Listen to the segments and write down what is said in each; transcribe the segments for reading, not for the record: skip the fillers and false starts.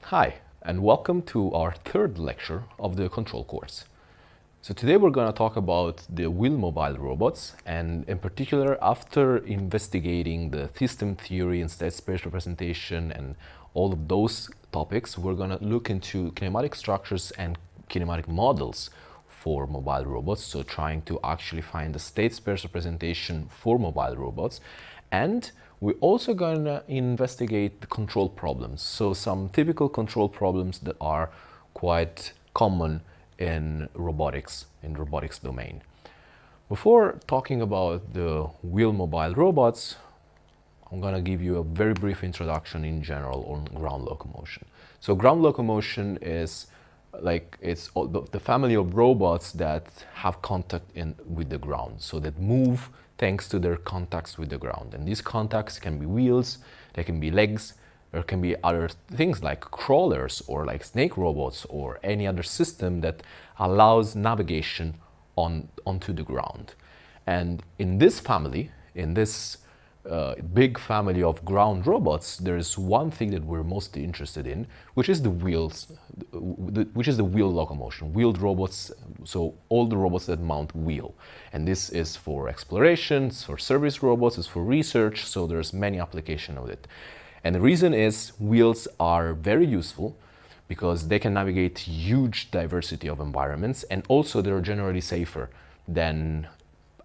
Hi, and welcome to our third lecture of the control course. So today we're going to talk about the wheel mobile robots, and in particular, after investigating the system theory and state space representation and all of those topics, we're going to look into kinematic structures and kinematic models for mobile robots, so trying to actually find the state space representation for mobile robots. And we're also going to investigate the control problems, so some typical control problems that are quite common in robotics domain. Before talking about the wheel mobile robots, I'm going to give you a very brief introduction in general on ground locomotion. So ground locomotion is it's the family of robots that have contact with the ground, so that move thanks to their contacts with the ground. And these contacts can be wheels, they can be legs, there can be other things like crawlers or like snake robots or any other system that allows navigation onto the ground. And in this family, in this big family of ground robots, there is one thing that we're mostly interested in, which is the wheels, which is the wheel locomotion, wheeled robots. So all the robots that mount wheel, and this is for exploration, it's for service robots, it's for research. So there's many applications of it, and the reason is wheels are very useful because they can navigate huge diversity of environments, and also they're generally safer than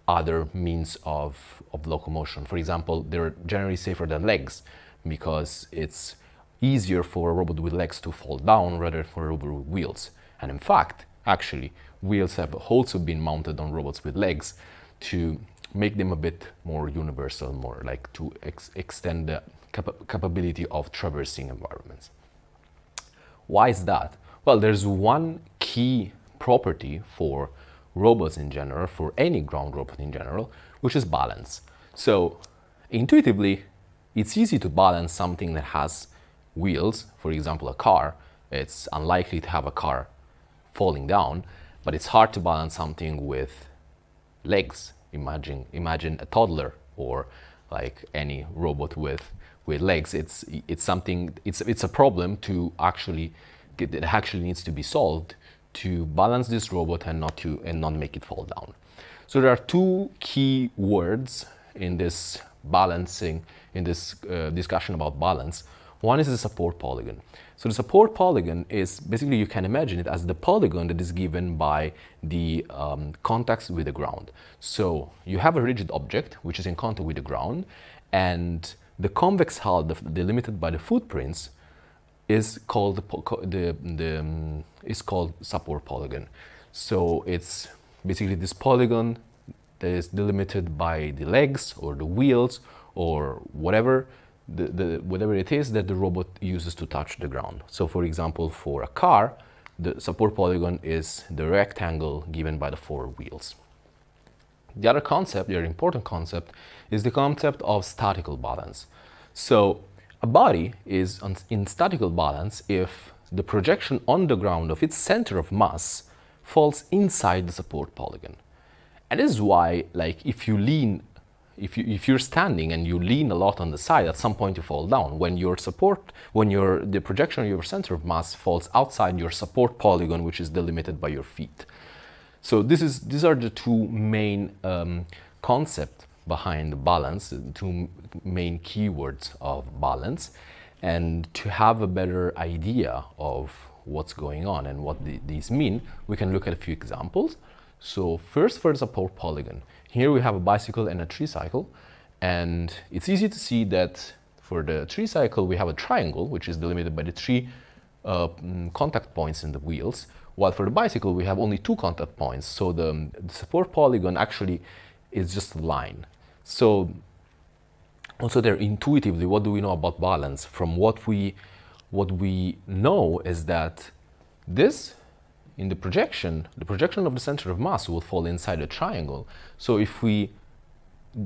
other means of locomotion. For example, they're generally safer than legs because it's easier for a robot with legs to fall down rather than for a robot with wheels. And in fact, actually, wheels have also been mounted on robots with legs to make them a bit more universal, more like to extend the capability of traversing environments. Why is that? Well, there's one key property for robots in general, for any ground robot in general, which is balance. So intuitively, it's easy to balance something that has wheels. For example, a car. It's unlikely to have a car falling down, but it's hard to balance something with legs. Imagine a toddler or like any robot with legs. It's a problem to actually it actually needs to be solved to balance this robot and not make it fall down. So there are two key words in this balancing, in this discussion about balance. One is the support polygon. So the support polygon is basically, you can imagine it as the polygon that is given by the contacts with the ground. So you have a rigid object which is in contact with the ground, and the convex hull delimited by the footprints is called support polygon. So it's basically this polygon that is delimited by the legs or the wheels or whatever whatever it is that the robot uses to touch the ground. So for example, for a car, the support polygon is the rectangle given by the four wheels. The other concept, the other important concept, is the concept of statical balance. So a body is in statical balance if the projection on the ground of its center of mass falls inside the support polygon. And this is why, like, if you're standing and you lean a lot on the side, at some point you fall down. When the projection of your center of mass falls outside your support polygon, which is delimited by your feet. So these are the two main concepts behind the balance, the two main keywords of balance. And to have a better idea of what's going on and what these mean, we can look at a few examples. So first, for the support polygon, here we have a bicycle and a tricycle, and it's easy to see that for the tricycle we have a triangle which is delimited by the three contact points in the wheels, while for the bicycle we have only two contact points. So the support polygon actually is just a line. So also there, intuitively, what do we know about balance? From what we know is that this, in the projection of the center of mass will fall inside a triangle. So if we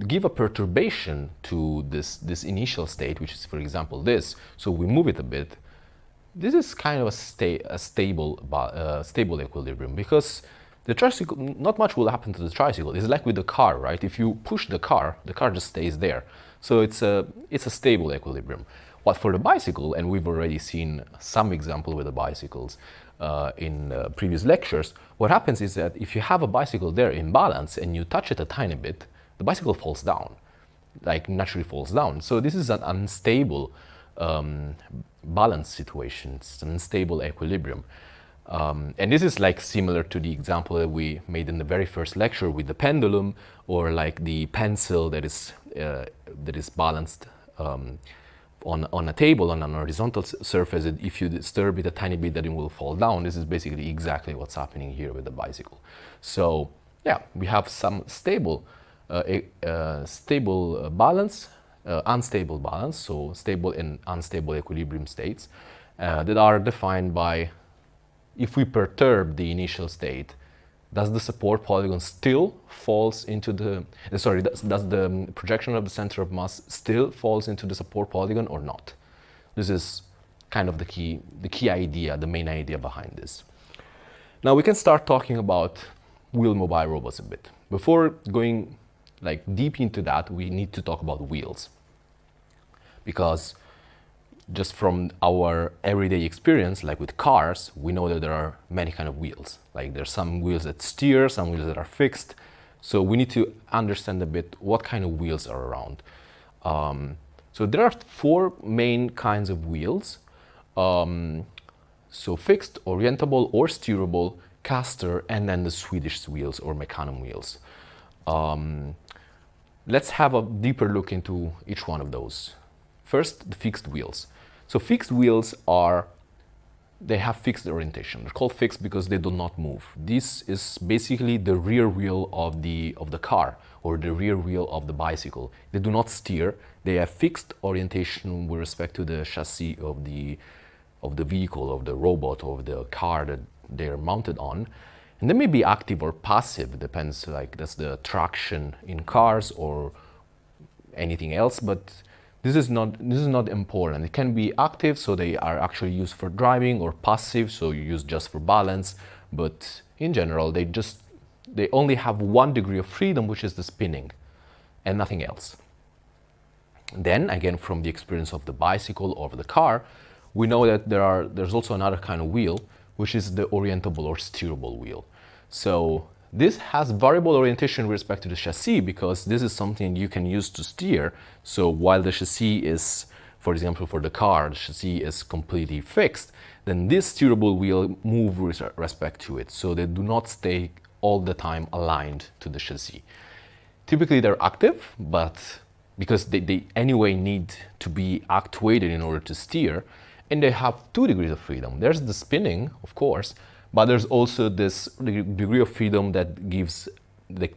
give a perturbation to this initial state, which is, for example, this, so we move it a bit, this is kind of a stable equilibrium, because the tricycle, not much will happen to the tricycle. It's like with the car, right? If you push the car just stays there. So it's a stable equilibrium. But for the bicycle, and we've already seen some example with the bicycles in previous lectures, what happens is that if you have a bicycle there in balance and you touch it a tiny bit, the bicycle falls down, like naturally falls down. So this is an unstable balance situation, it's an unstable equilibrium. And this is like similar to the example that we made in the very first lecture with the pendulum, or like the pencil that is balanced on a table, on an horizontal surface. If you disturb it a tiny bit, then it will fall down. This is basically exactly what's happening here with the bicycle. So yeah, we have some stable balance, unstable balance, so stable and unstable equilibrium states that are defined by, if we perturb the initial state, does the support polygon still falls into the, does the projection of the center of mass still falls into the support polygon or not? This is kind of the key idea, the main idea behind this. Now we can start talking about wheel mobile robots a bit. Before going like deep into that, we need to talk about wheels, because just from our everyday experience, like with cars, we know that there are many kind of wheels. Like there's some wheels that steer, some wheels that are fixed. So we need to understand a bit what kind of wheels are around. So there are four main kinds of wheels. So fixed, orientable or steerable, caster, and then the Swedish wheels or mecanum wheels. Let's have a deeper look into each one of those. First, the fixed wheels. So fixed wheels they have fixed orientation. They're called fixed because they do not move. This is basically the rear wheel of the car, or the rear wheel of the bicycle. They do not steer. They have fixed orientation with respect to the chassis of the vehicle, of the robot, of the car that they're mounted on. And they may be active or passive. It depends, like that's the traction in cars or anything else, but this is not important. It can be active, so they are actually used for driving, or passive, so you use just for balance. But in general, they only have one degree of freedom, which is the spinning, and nothing else. Then again, from the experience of the bicycle or the car, we know that there's also another kind of wheel, which is the orientable or steerable wheel. So this has variable orientation with respect to the chassis, because this is something you can use to steer. So while the chassis is, for example, for the car, the chassis is completely fixed, then this steerable wheel move with respect to it. So they do not stay all the time aligned to the chassis. Typically they're active, but because they anyway need to be actuated in order to steer, and they have 2 degrees of freedom. There's the spinning, of course, but there's also this degree of freedom that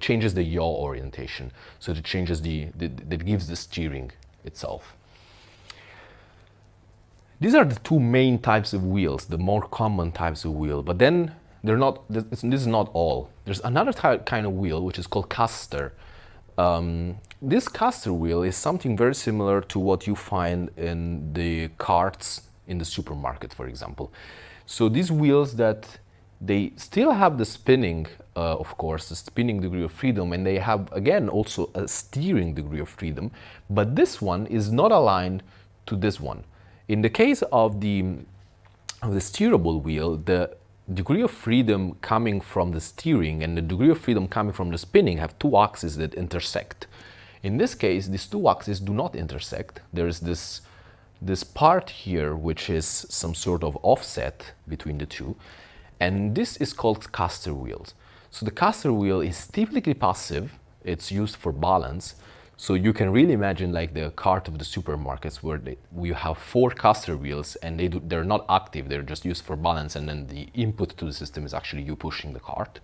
changes the yaw orientation. So it changes that gives the steering itself. These are the 2 main types of wheels, the more common types of wheel. But then this is not all. There's another kind of wheel which is called caster. This caster wheel is something very similar to what you find in the carts in the supermarket, for example. So these wheels they still have the spinning, of course, the spinning degree of freedom, and they have, again, also a steering degree of freedom, but this one is not aligned to this one. In the case of the steerable wheel, the degree of freedom coming from the steering and the degree of freedom coming from the spinning have 2 axes that intersect. In this case, these 2 axes do not intersect. There is this part here, which is some sort of offset between the 2. And this is called caster wheels. So the caster wheel is typically passive. It's used for balance. So you can really imagine like the cart of the supermarkets, where we have 4 caster wheels, and they're not active. They're just used for balance, and then the input to the system is actually you pushing the cart.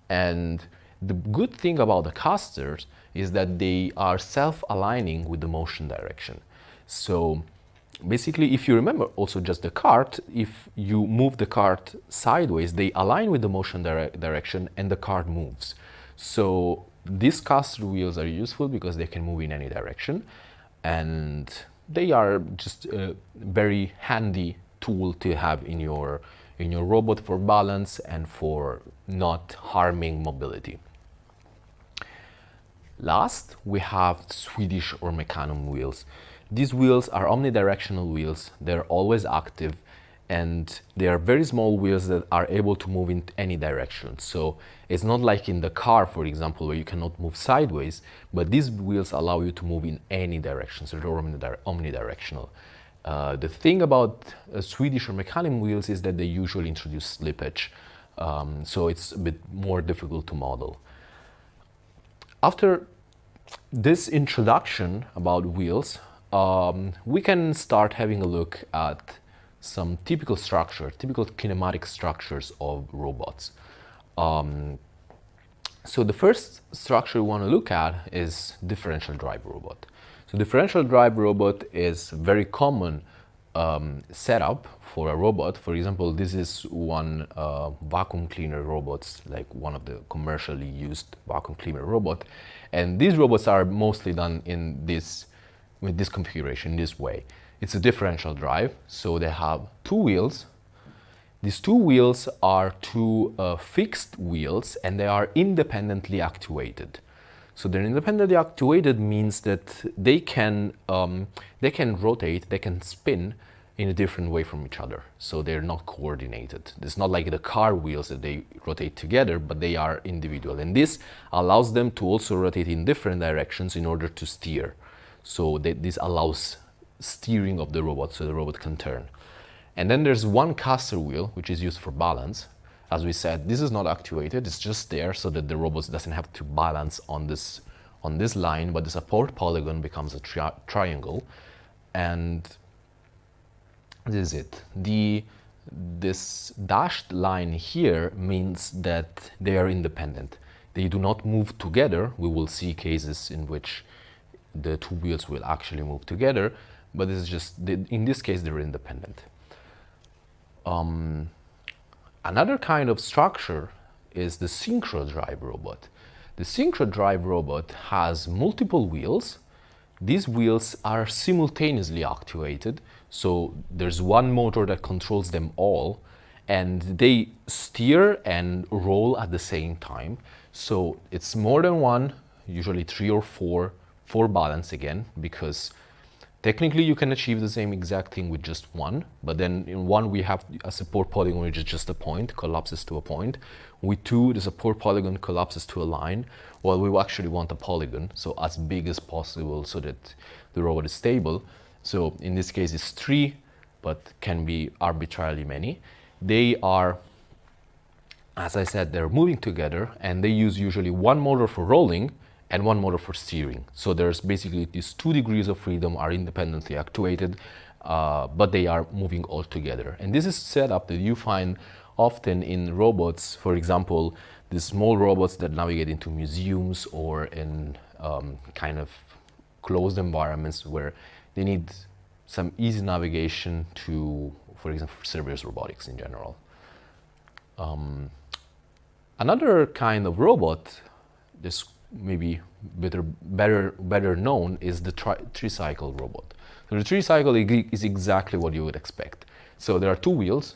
And the good thing about the casters is that they are self-aligning with the motion direction. So basically, if you remember also just the cart, if you move the cart sideways, they align with the motion direction and the cart moves. So these caster wheels are useful because they can move in any direction, and they are just a very handy tool to have in your robot for balance and for not harming mobility. Last, we have Swedish or mecanum wheels. These wheels are omnidirectional wheels. They're always active, and they are very small wheels that are able to move in any direction. So it's not like in the car, for example, where you cannot move sideways, but these wheels allow you to move in any direction, so they're omnidirectional. The thing about Swedish or Mechanim wheels is that they usually introduce slippage, so it's a bit more difficult to model. After this introduction about wheels, we can start having a look at some typical kinematic structures of robots. So the first structure we want to look at is differential drive robot. So differential drive robot is a very common setup for a robot. For example, this is one vacuum cleaner robots, like one of the commercially used vacuum cleaner robot. And these robots are mostly done in with this configuration, this way. It's a differential drive, so they have two wheels. These two wheels are two fixed wheels, and they are independently actuated. So they're independently actuated means that they can rotate, they can spin in a different way from each other. So they're not coordinated. It's not like the car wheels that they rotate together, but they are individual. And this allows them to also rotate in different directions in order to steer. So this allows steering of the robot, so the robot can turn. And then there's one caster wheel, which is used for balance. As we said, this is not actuated, it's just there so that the robot doesn't have to balance on this line, but the support polygon becomes a triangle. And this is it. This dashed line here means that they are independent. They do not move together. We will see cases in which the two wheels will actually move together, but this is just, in this case, they're independent. Another kind of structure is the synchro drive robot. The synchro drive robot has multiple wheels. These wheels are simultaneously actuated, so there's one motor that controls them all, and they steer and roll at the same time. So it's more than one, usually three or four, for balance again, because technically you can achieve the same exact thing with just one, but then in one we have a support polygon which is just a point, collapses to a point. With two, the support polygon collapses to a line. Well, we actually want a polygon, so as big as possible so that the robot is stable. So in this case it's three, but can be arbitrarily many. They are, as I said, they're moving together, and they use usually one motor for rolling and one motor for steering. So there's basically these 2 degrees of freedom are independently actuated, but they are moving all together. And this is setup that you find often in robots, for example, the small robots that navigate into museums or in kind of closed environments where they need some easy navigation to, for example, Cerberus robotics in general. Another kind of robot, this maybe better known, is the tricycle robot. So the tricycle is exactly what you would expect. So there are two wheels.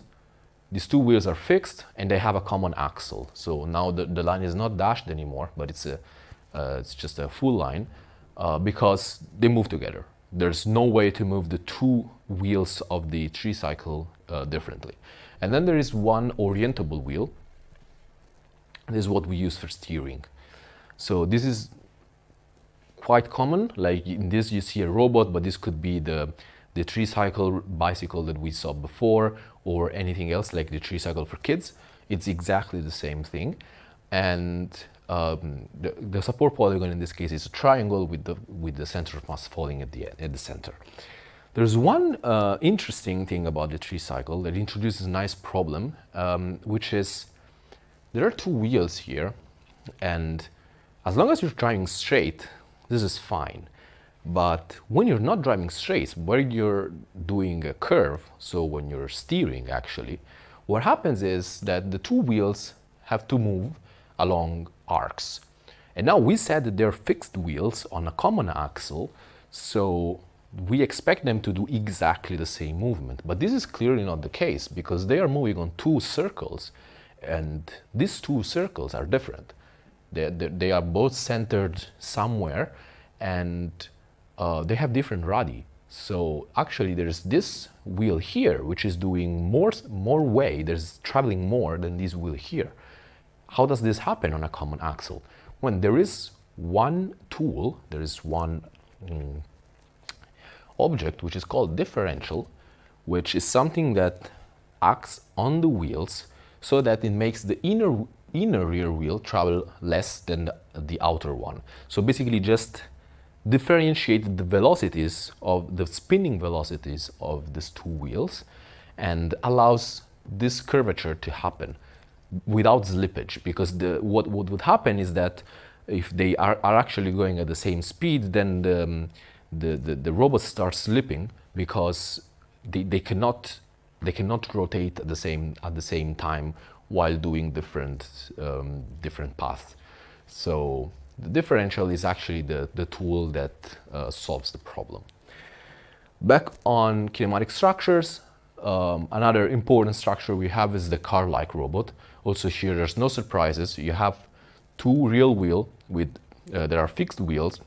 These two wheels are fixed and they have a common axle. So now the line is not dashed anymore, but it's just a full line because they move together. There's no way to move the two wheels of the tricycle differently. And then there is one orientable wheel. This is what we use for steering. So this is quite common. Like in this you see a robot, but this could be the tricycle bicycle that we saw before, or anything else like the tricycle for kids. It's exactly the same thing. And the support polygon in this case is a triangle with the center of mass falling at the center. There's one interesting thing about the tricycle that introduces a nice problem, which is there are two wheels here, and as long as you're driving straight, this is fine. But when you're not driving straight, where you're doing a curve, so when you're steering actually, what happens is that the two wheels have to move along arcs. And now we said that they're fixed wheels on a common axle, so we expect them to do exactly the same movement. But this is clearly not the case, because they are moving on two circles, and these two circles are different. They are both centered somewhere, and they have different radii. So actually there's this wheel here, which is doing more way, there's traveling more than this wheel here. How does this happen on a common axle? When there is one tool, there is one object which is called differential, which is something that acts on the wheels so that it makes the inner rear wheel travel less than the outer one. So basically just differentiate the velocities of the spinning velocities of these two wheels and allows this curvature to happen without slippage, because what would happen is that if they are actually going at the same speed, then the robot starts slipping because they cannot rotate at the same time while doing different paths. So the differential is actually the tool that solves the problem. Back on kinematic structures, another important structure we have is the car-like robot. Also here there's no surprises. You have two real wheels with there are fixed wheels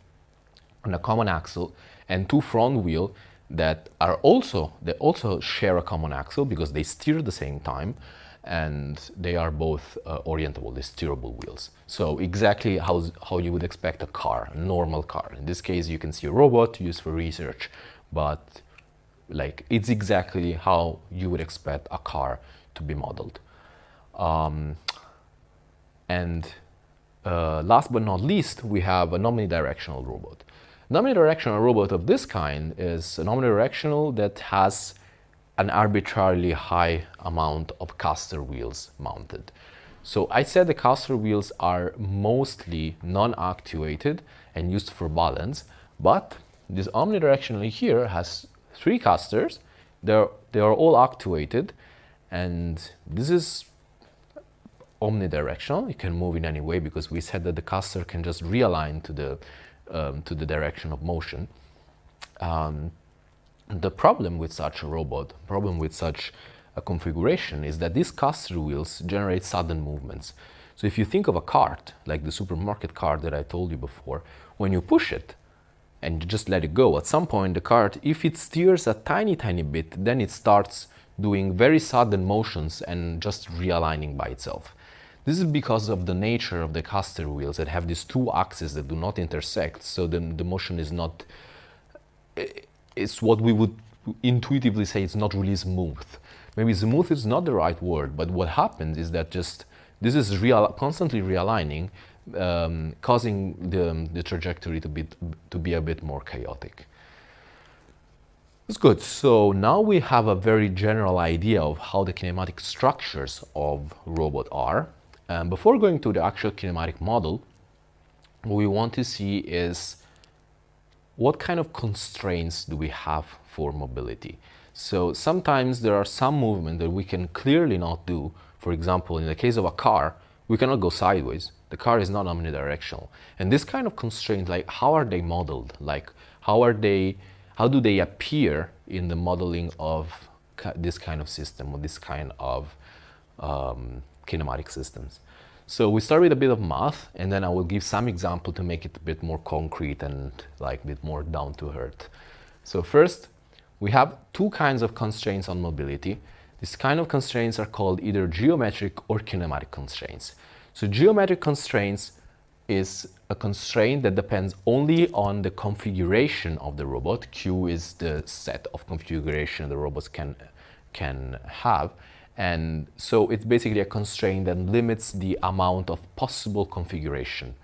on a common axle, and two front wheels that also share a common axle because they steer at the same time, and they are both orientable, they're steerable wheels. So exactly how you would expect a car, a normal car. In this case, you can see a robot used for research, but like it's exactly how you would expect a car to be modeled. Last but not least, we have an omnidirectional robot. An omnidirectional robot of this kind is an omnidirectional that has an arbitrarily high amount of caster wheels mounted. So I said the caster wheels are mostly non-actuated and used for balance, but this omnidirectional here has 3 casters. They are all actuated, and this is omnidirectional. You can move in any way because we said that the caster can just realign to the direction of motion. The problem with such a robot, with such a configuration, is that these caster wheels generate sudden movements. So if you think of a cart, like the supermarket cart that I told you before, when you push it and you just let it go, at some point the cart, if it steers a tiny bit, then it starts doing very sudden motions and just realigning by itself. This is because of the nature of the caster wheels that have these 2 axes that do not intersect, so the motion is not, it's what we would intuitively say it's not really smooth. Maybe smooth is not the right word, but what happens is that just this is constantly realigning, causing the trajectory to be a bit more chaotic. That's good. So now we have a very general idea of how the kinematic structures of robot are. Before going to the actual kinematic model, what we want to see is what kind of constraints do we have for mobility. So sometimes there are some movement that we can clearly not do. For example, in the case of a car, we cannot go sideways. The car is not omnidirectional. And this kind of constraint, like how are they modeled? Like how do they appear in the modeling of this kind of system or this kind of kinematic systems? So we start with a bit of math, and then I will give some example to make it a bit more concrete and like a bit more down to earth. So first, we have 2 kinds of constraints on mobility. These kind of constraints are called either geometric or kinematic constraints. So geometric constraints is a constraint that depends only on the configuration of the robot. Q is the set of configuration the robots can have. And so it's basically a constraint that limits the amount of possible configuration.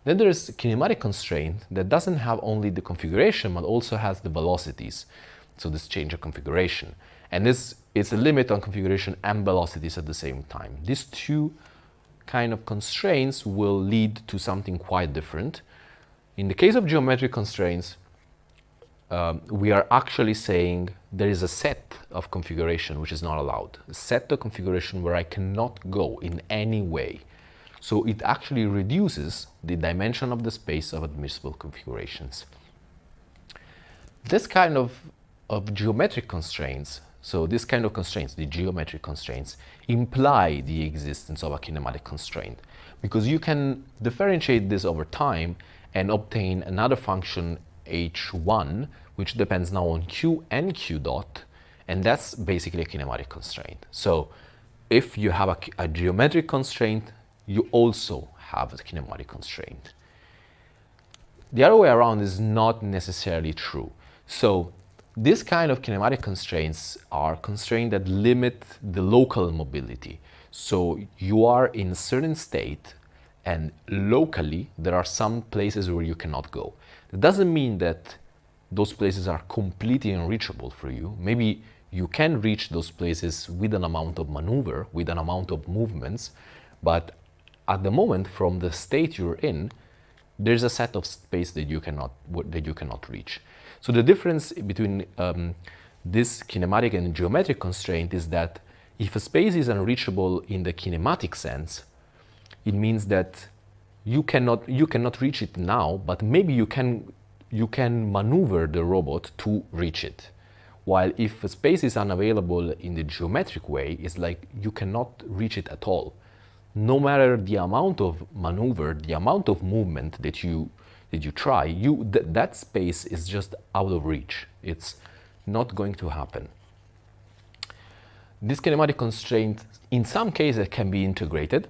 Then there is a kinematic constraint that doesn't have only the configuration, but also has the velocities. So this change of configuration. And this is a limit on configuration and velocities at the same time. These 2 kind of constraints will lead to something quite different. In the case of geometric constraints, we are actually saying there is a set of configuration which is not allowed. A set of configuration where I cannot go in any way. So it actually reduces the dimension of the space of admissible configurations. This kind of geometric constraints, so this kind of constraints, the geometric constraints, imply the existence of a kinematic constraint, because you can differentiate this over time and obtain another function H1, which depends now on Q and Q dot, and that's basically a kinematic constraint. So if you have a geometric constraint, you also have a kinematic constraint. The other way around is not necessarily true. So this kind of kinematic constraints are constraints that limit the local mobility. So you are in a certain state, and locally there are some places where you cannot go. It doesn't mean that those places are completely unreachable for you. Maybe you can reach those places with an amount of maneuver, with an amount of movements, but at the moment, from the state you're in, there's a set of space that you cannot reach. So the difference between this kinematic and geometric constraint is that if a space is unreachable in the kinematic sense, it means that you cannot reach it now, but maybe you can maneuver the robot to reach it. While if a space is unavailable in the geometric way, it's like you cannot reach it at all. No matter the amount of maneuver, the amount of movement that you try, that space is just out of reach. It's not going to happen. This kinematic constraint, in some cases, can be integrated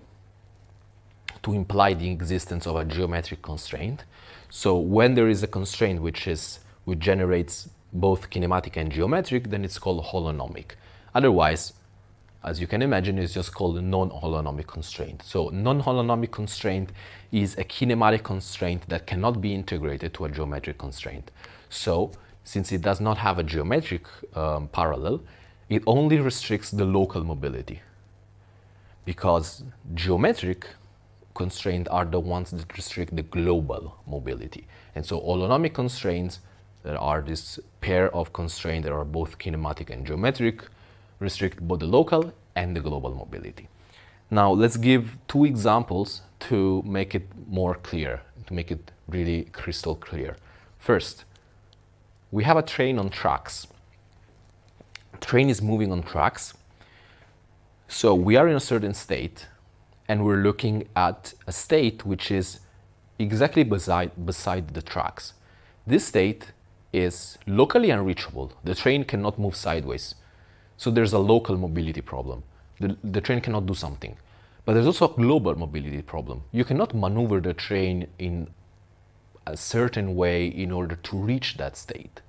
to imply the existence of a geometric constraint. So when there is a constraint which generates both kinematic and geometric, then it's called holonomic. Otherwise, as you can imagine, it's just called a non-holonomic constraint. So non-holonomic constraint is a kinematic constraint that cannot be integrated to a geometric constraint. So since it does not have a geometric parallel, it only restricts the local mobility, because geometric constraints are the ones that restrict the global mobility. And so holonomic constraints, there are this pair of constraints that are both kinematic and geometric, restrict both the local and the global mobility. Now let's give two examples to make it more clear, to make it really crystal clear. First, we have a train on tracks. Train is moving on tracks. So we are in a certain state, and we're looking at a state which is exactly beside the tracks. This state is locally unreachable. The train cannot move sideways. So there's a local mobility problem. The train cannot do something. But there's also a global mobility problem. You cannot maneuver the train in a certain way in order to reach that state,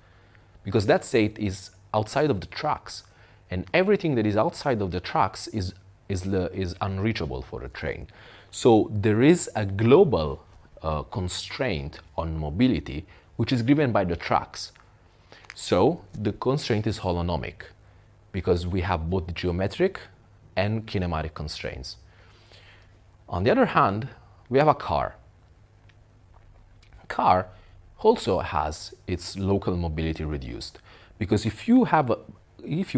because that state is outside of the tracks, and everything that is outside of the tracks is unreachable for the train. So there is a global constraint on mobility which is given by the tracks. So the constraint is holonomic, because we have both geometric and kinematic constraints. On the other hand, we have a car. Car also has its local mobility reduced, because if you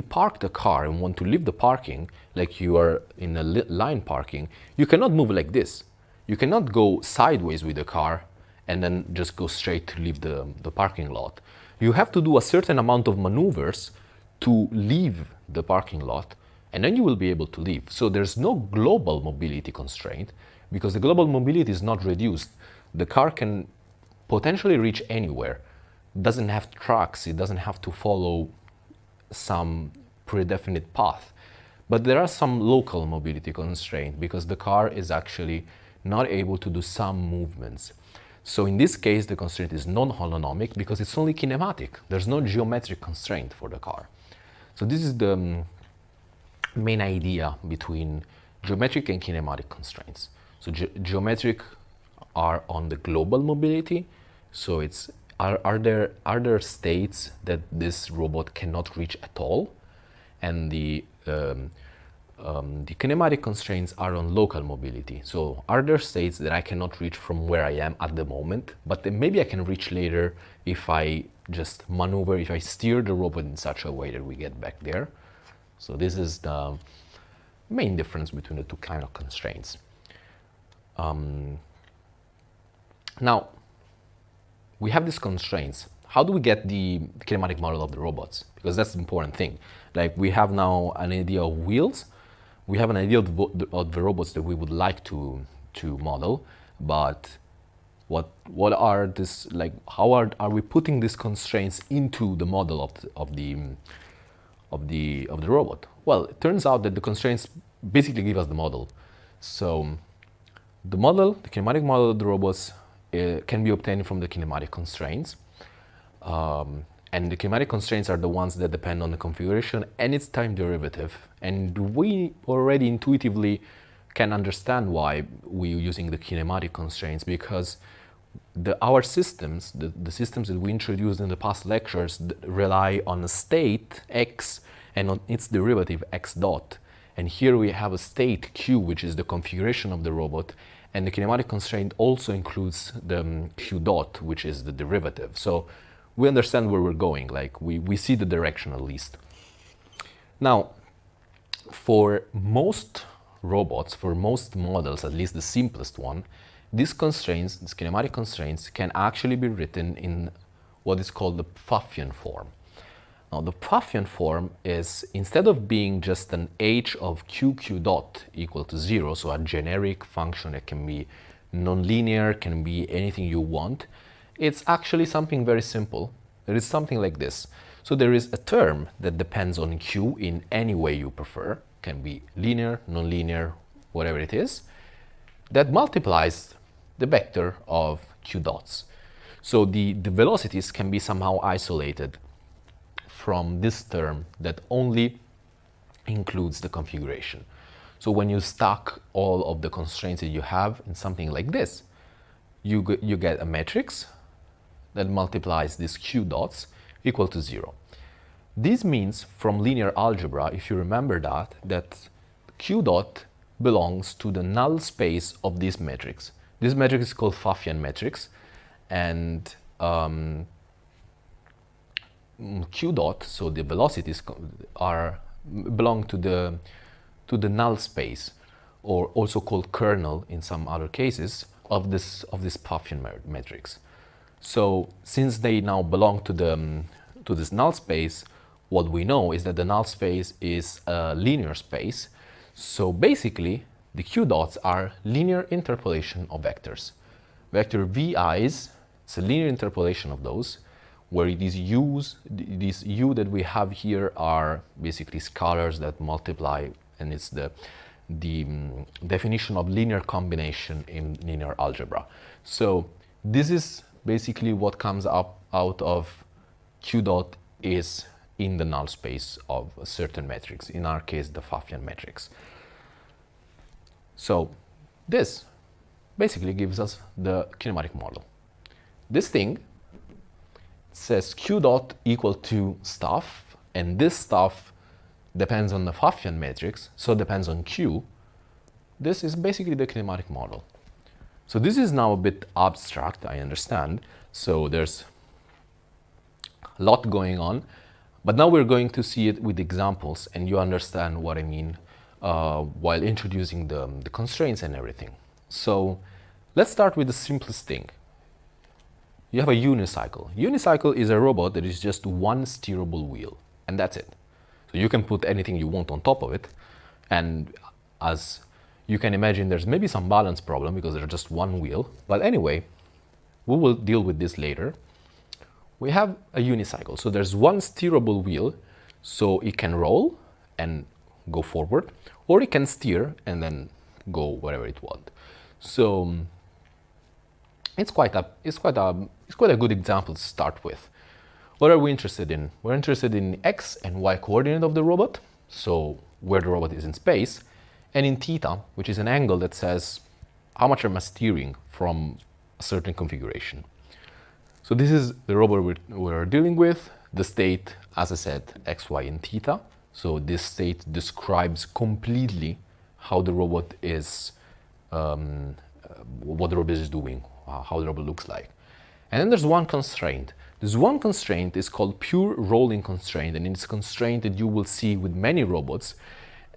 park the car and want to leave the parking, like you are in a line parking, you cannot move like this. You cannot go sideways with the car and then just go straight to leave the parking lot. You have to do a certain amount of maneuvers to leave the parking lot, and then you will be able to leave. So there's no global mobility constraint, because the global mobility is not reduced. The car can potentially reach anywhere. It doesn't have tracks, it doesn't have to follow some predefinite path. But there are some local mobility constraints, because the car is actually not able to do some movements. So in this case, the constraint is non-holonomic, because it's only kinematic. There's no geometric constraint for the car. So this is the main idea between geometric and kinematic constraints. So geometric are on the global mobility. So it's are there states that this robot cannot reach at all, and the kinematic constraints are on local mobility. So are there states that I cannot reach from where I am at the moment, but then maybe I can reach later if I just maneuver, if I steer the robot in such a way that we get back there. So this is the main difference between the two kind of constraints. Now, we have these constraints. How do we get the kinematic model of the robots? Because that's the important thing. Like, we have now an idea of wheels. We have an idea of the robots that we would like to model. But what are this, like, how are we putting these constraints into the model of the robot? Well, it turns out that the constraints basically give us the model. So the model, the kinematic model of the robots, can be obtained from the kinematic constraints. And the kinematic constraints are the ones that depend on the configuration and its time derivative. And we already intuitively can understand why we're using the kinematic constraints, because our systems, the systems that we introduced in the past lectures, rely on a state x and on its derivative x dot. And here we have a state q, which is the configuration of the robot, and the kinematic constraint also includes the q dot, which is the derivative. So we understand where we're going, like we see the direction at least. Now, for most robots, for most models, at least the simplest one, these constraints, these kinematic constraints, can actually be written in what is called the Pfaffian form. Now, the Pfaffian form is, instead of being just an h of q dot equal to 0, so a generic function that can be nonlinear, can be anything you want, it's actually something very simple. It is something like this. So there is a term that depends on q in any way you prefer, can be linear, nonlinear, whatever it is, that multiplies the vector of q dots. So the velocities can be somehow isolated from this term that only includes the configuration. So when you stack all of the constraints that you have in something like this, you get a matrix that multiplies these q dots equal to 0. This means, from linear algebra, if you remember that q dot belongs to the null space of this matrix. This matrix is called Pfaffian matrix, and q dot, so the velocities belong to the null space, or also called kernel in some other cases, of this Pfaffian matrix. So since they now belong to this null space, what we know is that the null space is a linear space. So basically, the q dots are linear interpolation of vectors. Vector vi's, it's a linear interpolation of those, where these u that we have here are basically scalars that multiply, and it's the definition of linear combination in linear algebra. So this is basically what comes up out of q dot is in the null space of a certain matrix, in our case the Pfaffian matrix. So this basically gives us the kinematic model. This thing says q dot equal to stuff, and this stuff depends on the Pfaffian matrix, so it depends on q. This is basically the kinematic model. So this is now a bit abstract, I understand. So there's a lot going on, but now we're going to see it with examples, and you understand what I mean while introducing the constraints and everything. So let's start with the simplest thing. You have a unicycle. Unicycle is a robot that is just one steerable wheel, and that's it. So you can put anything you want on top of it, and as you can imagine, there's maybe some balance problem because there's just one wheel. But anyway, we will deal with this later. We have a unicycle. So there's one steerable wheel, so it can roll and go forward, or it can steer and then go wherever it wants. So it's quite a good example to start with. What are we interested in? We're interested in x and y coordinate of the robot, so where the robot is in space, and in theta, which is an angle that says how much am I steering from a certain configuration. So this is the robot we're dealing with. The state, as I said, x, y, and theta. So this state describes completely how the robot is, what the robot is doing, how the robot looks like. And then there's one constraint. This one constraint is called pure rolling constraint, and it's a constraint that you will see with many robots.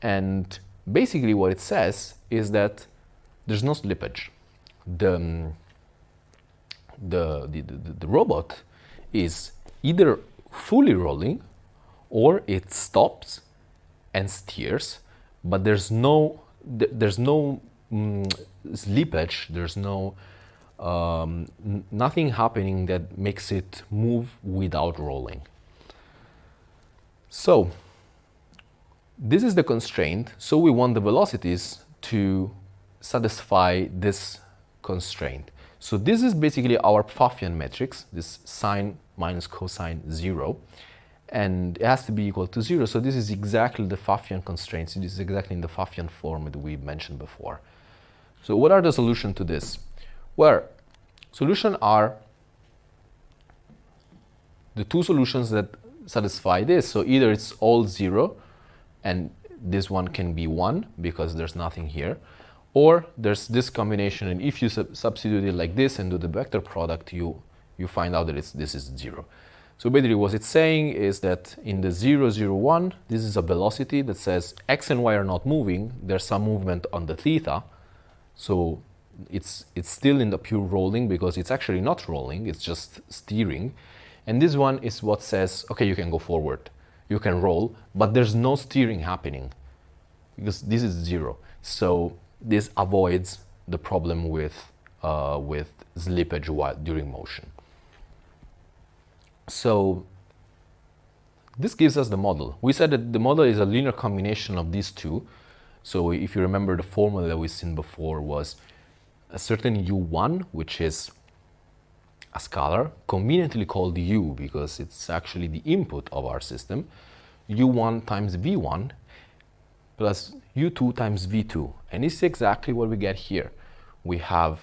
And basically what it says is that there's no slippage. The robot is either fully rolling or it stops and steers, but there's no slippage, there's no nothing happening that makes it move without rolling. So this is the constraint. So we want the velocities to satisfy this constraint. So this is basically our Pfaffian matrix, this sine minus cosine 0. And it has to be equal to 0. So this is exactly the Pfaffian constraints. This is exactly in the Pfaffian form that we mentioned before. So what are the solutions to this? Well, solutions are the two solutions that satisfy this. So either it's all 0, and this one can be 1 because there's nothing here, or there's this combination, and if you substitute it like this and do the vector product, you find out that this is 0. So basically what it's saying is that in the 0, 0, 1, this is a velocity that says x and y are not moving, there's some movement on the theta, so it's still in the pure rolling because it's actually not rolling, it's just steering. And this one is what says, okay, you can go forward, you can roll, but there's no steering happening because this is 0. So this avoids the problem with slippage while during motion. So this gives us the model. We said that the model is a linear combination of these two. So if you remember, the formula that we've seen before was a certain u1, which is a scalar, conveniently called u because it's actually the input of our system, u1 times v1 plus u2 times v2. And this is exactly what we get here. We have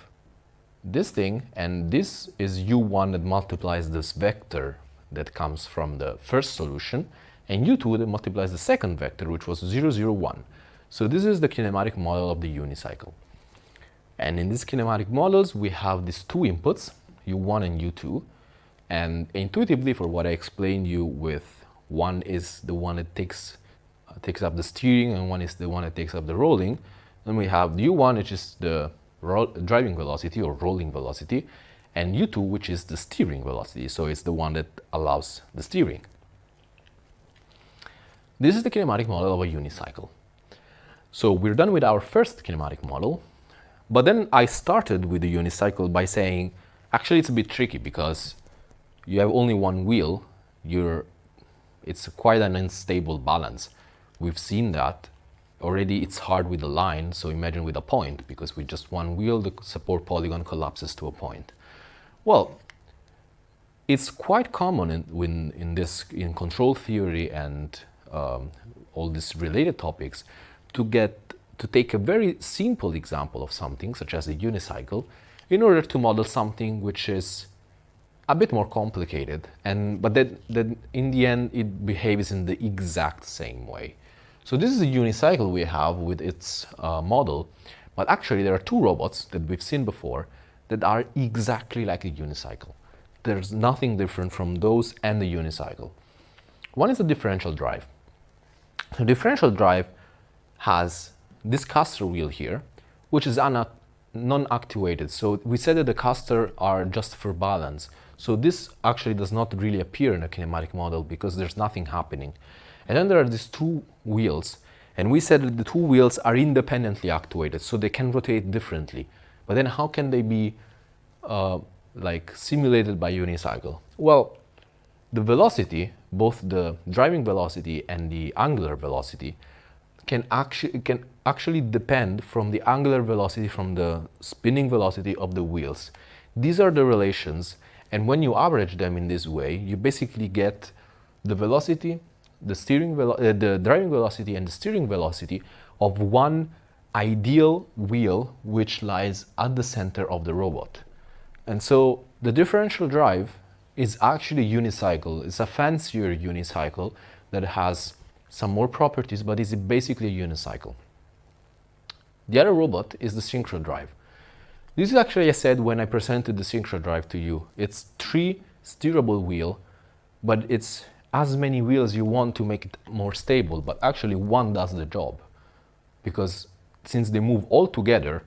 this thing, and this is u1 that multiplies this vector that comes from the first solution, and u2 that multiplies the second vector, which was 0, 0, 1. So this is the kinematic model of the unicycle. And in these kinematic models, we have these two inputs, u1 and u2. And intuitively, for what I explained you with, one is the one that takes up the steering, and one is the one that takes up the rolling. Then we have u1, which is the driving velocity or rolling velocity, and u2, which is the steering velocity. So it's the one that allows the steering. This is the kinematic model of a unicycle. So we're done with our first kinematic model, but then I started with the unicycle by saying, actually it's a bit tricky because you have only one wheel, it's quite an unstable balance. We've seen that. Already it's hard with a line, so imagine with a point, because with just one wheel, the support polygon collapses to a point. Well, it's quite common in control theory and all these related topics to take a very simple example of something, such as a unicycle, in order to model something which is a bit more complicated, but then in the end it behaves in the exact same way. So this is a unicycle we have with its model, but actually there are two robots that we've seen before that are exactly like a unicycle. There's nothing different from those and the unicycle. One is a differential drive. The differential drive has this caster wheel here, which is non-actuated. So we said that the caster are just for balance. So this actually does not really appear in a kinematic model because there's nothing happening. And then there are these two wheels, and we said that the two wheels are independently actuated, so they can rotate differently. But then how can they be simulated by unicycle? Well, the velocity, both the driving velocity and the angular velocity, can actually depend from the angular velocity from the spinning velocity of the wheels. These are the relations, and when you average them in this way, you basically get the velocity, the driving velocity and the steering velocity of one ideal wheel which lies at the center of the robot. And so the differential drive is actually unicycle. It's a fancier unicycle that has some more properties, but is basically a unicycle. The other robot is the synchro drive. This is actually, I said when I presented the synchro drive to you, it's 3 steerable wheels, but it's as many wheels you want to make it more stable, but actually one does the job. Because since they move all together,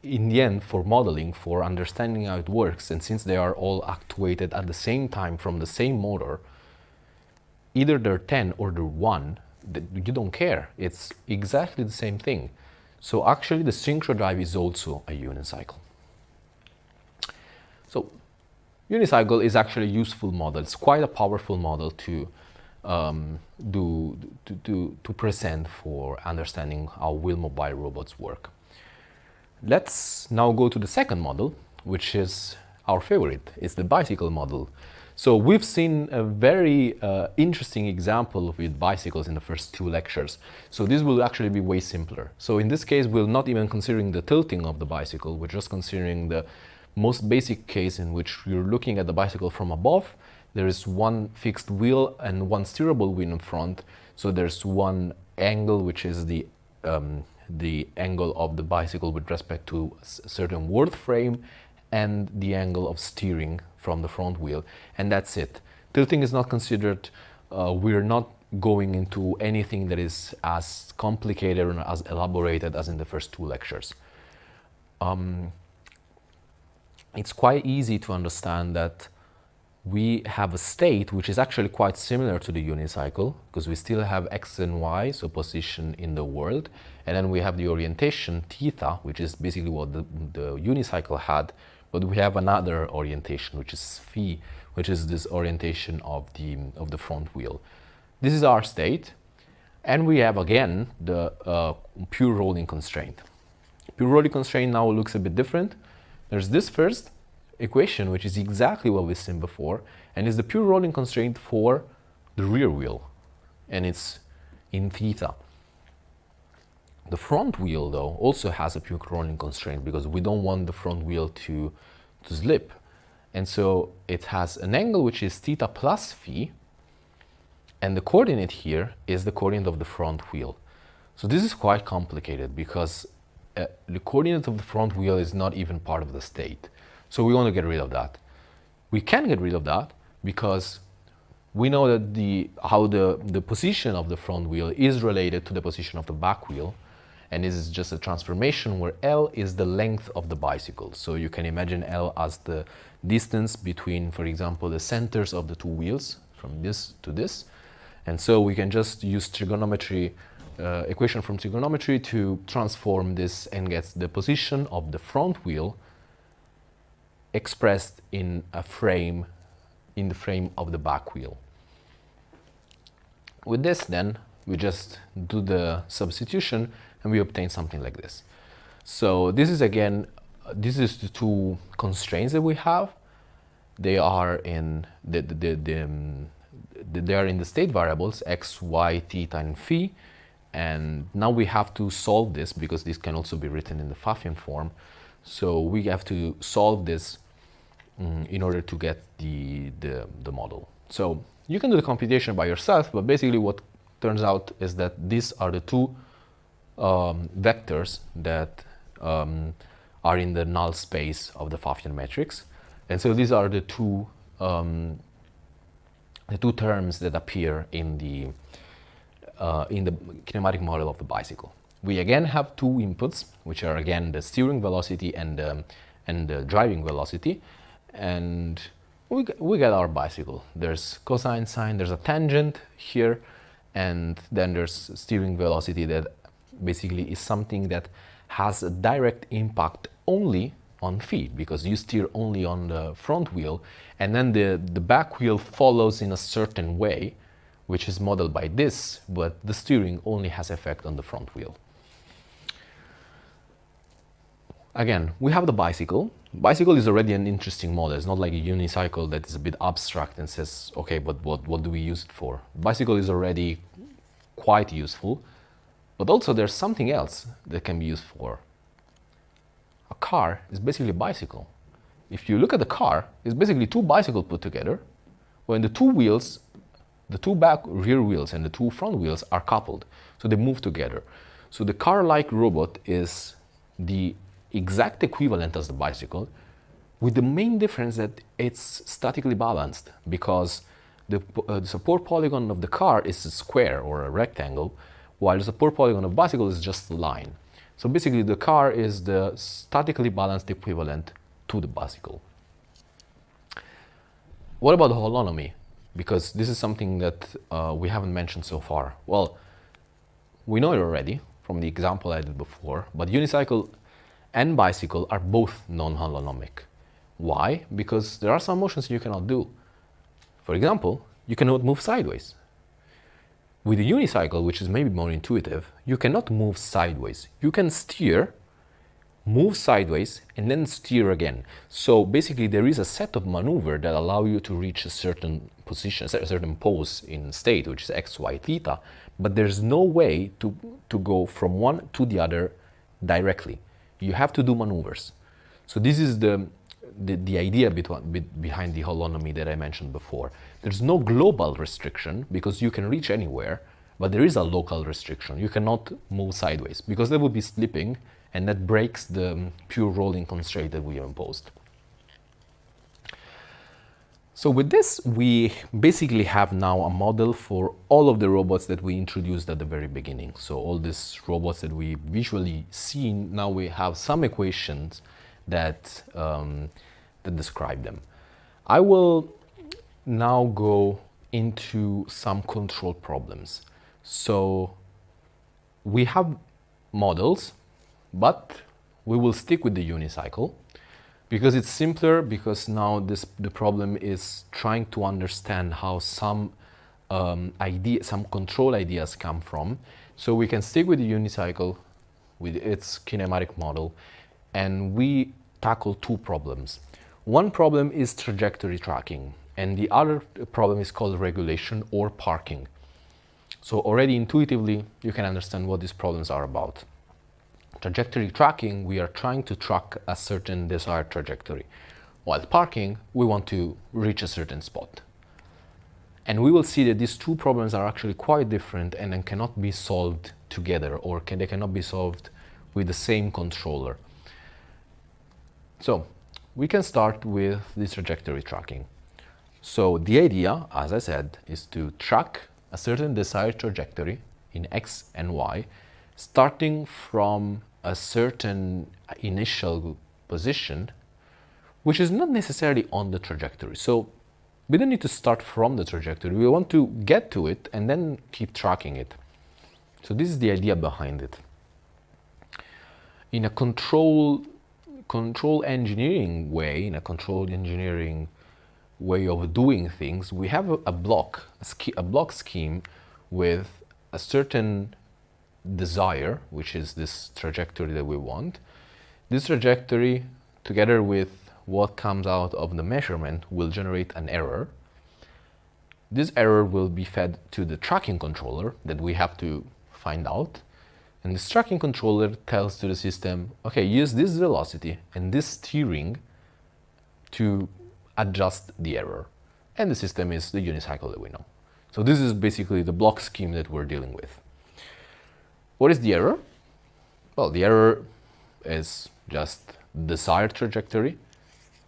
in the end, for modeling, for understanding how it works, and since they are all actuated at the same time from the same motor, either they're 10 or they're 1, you don't care. It's exactly the same thing. So actually the synchro drive is also a unicycle. So unicycle is actually a useful model. It's quite a powerful model to to present for understanding how wheel mobile robots work. Let's now go to the second model, which is our favorite. It's the bicycle model. So we've seen a very interesting example with bicycles in the first two lectures. So this will actually be way simpler. So in this case, we're not even considering the tilting of the bicycle. We're just considering the most basic case in which you're looking at the bicycle from above. There is one fixed wheel and one steerable wheel in front. So there's one angle, which is the angle of the bicycle with respect to a certain world frame, and the angle of steering from the front wheel, and that's it. Tilting is not considered. We're not going into anything that is as complicated or as elaborated as in the first two lectures. It's quite easy to understand that we have a state which is actually quite similar to the unicycle, because we still have x and y, so position in the world, and then we have the orientation theta, which is basically what the unicycle had, but we have another orientation, which is phi, which is this orientation of the front wheel. This is our state, and we have again the pure rolling constraint. Pure rolling constraint now looks a bit different. There's this first equation, which is exactly what we've seen before, and is the pure rolling constraint for the rear wheel, and it's in theta. The front wheel, though, also has a pure rolling constraint, because we don't want the front wheel to slip, and so it has an angle which is theta plus phi, and the coordinate here is the coordinate of the front wheel. So this is quite complicated, because the coordinate of the front wheel is not even part of the state. So we want to get rid of that. We can get rid of that because we know that how the position of the front wheel is related to the position of the back wheel, and this is just a transformation where L is the length of the bicycle. So you can imagine L as the distance between, for example, the centers of the two wheels from this to this, and so we can just use trigonometry, equation from trigonometry to transform this and get the position of the front wheel expressed in a frame, in the frame of the back wheel. With this, then, we just do the substitution and we obtain something like this. So this is again, this is the two constraints that we have. They are in they are in the state variables x, y, theta, and phi. And now we have to solve this, because this can also be written in the Pfaffian form. So we have to solve this in order to get the model. So you can do the computation by yourself, but basically what turns out is that these are the two vectors that are in the null space of the Pfaffian matrix. And so these are the two terms that appear in the kinematic model of the bicycle. We again have two inputs, which are again the steering velocity and the driving velocity, and we get our bicycle. There's cosine, sine, there's a tangent here, and then there's steering velocity that basically is something that has a direct impact only on phi, because you steer only on the front wheel, and then the back wheel follows in a certain way, which is modeled by this, but the steering only has effect on the front wheel. Again, we have the bicycle. Bicycle is already an interesting model. It's not like a unicycle that is a bit abstract and says, okay, but what do we use it for? Bicycle is already quite useful, but also there's something else that can be used for. A car is basically a bicycle. If you look at the car, it's basically two bicycles put together, when the two wheels, the two back rear wheels and the two front wheels are coupled, so they move together. So the car-like robot is the exact equivalent as the bicycle, with the main difference that it's statically balanced, because the support polygon of the car is a square or a rectangle, while the support polygon of the bicycle is just a line. So basically the car is the statically balanced equivalent to the bicycle. What about the holonomy? Because this is something that we haven't mentioned so far. Well, we know it already from the example I did before, but unicycle and bicycle are both non-holonomic. Why? Because there are some motions you cannot do. For example, you cannot move sideways. With a unicycle, which is maybe more intuitive, you cannot move sideways. You can steer, move sideways, and then steer again. So basically there is a set of maneuver that allow you to reach a certain position, a certain pose in state, which is x, y, theta, but there's no way to go from one to the other directly. You have to do maneuvers. So this is the idea behind the holonomy that I mentioned before. There's no global restriction because you can reach anywhere, but there is a local restriction. You cannot move sideways because that would be slipping, and that breaks the pure rolling constraint that we have imposed. So with this, we basically have now a model for all of the robots that we introduced at the very beginning. So all these robots that we visually seen, now we have some equations that describe them. I will now go into some control problems. So we have models, but we will stick with the unicycle because it's simpler, because now the problem is trying to understand how some some control ideas come from. So we can stick with the unicycle with its kinematic model, and we tackle two problems. One problem is trajectory tracking, and the other problem is called regulation or parking. So already intuitively, you can understand what these problems are about. Trajectory tracking, we are trying to track a certain desired trajectory, while parking, we want to reach a certain spot. And we will see that these two problems are actually quite different and then cannot be solved together, or they cannot be solved with the same controller. So we can start with this trajectory tracking. So the idea, as I said, is to track a certain desired trajectory in x and y, starting from a certain initial position, which is not necessarily on the trajectory. So we don't need to start from the trajectory. We want to get to it and then keep tracking it. So this is the idea behind it. In a control engineering way, of doing things, we have a block scheme with a certain desire, which is this trajectory that we want. This trajectory, together with what comes out of the measurement, will generate an error. This error will be fed to the tracking controller that we have to find out. And this tracking controller tells to the system, okay, use this velocity and this steering to adjust the error. And the system is the unicycle that we know. So this is basically the block scheme that we're dealing with. What is the error? Well, the error is just desired trajectory,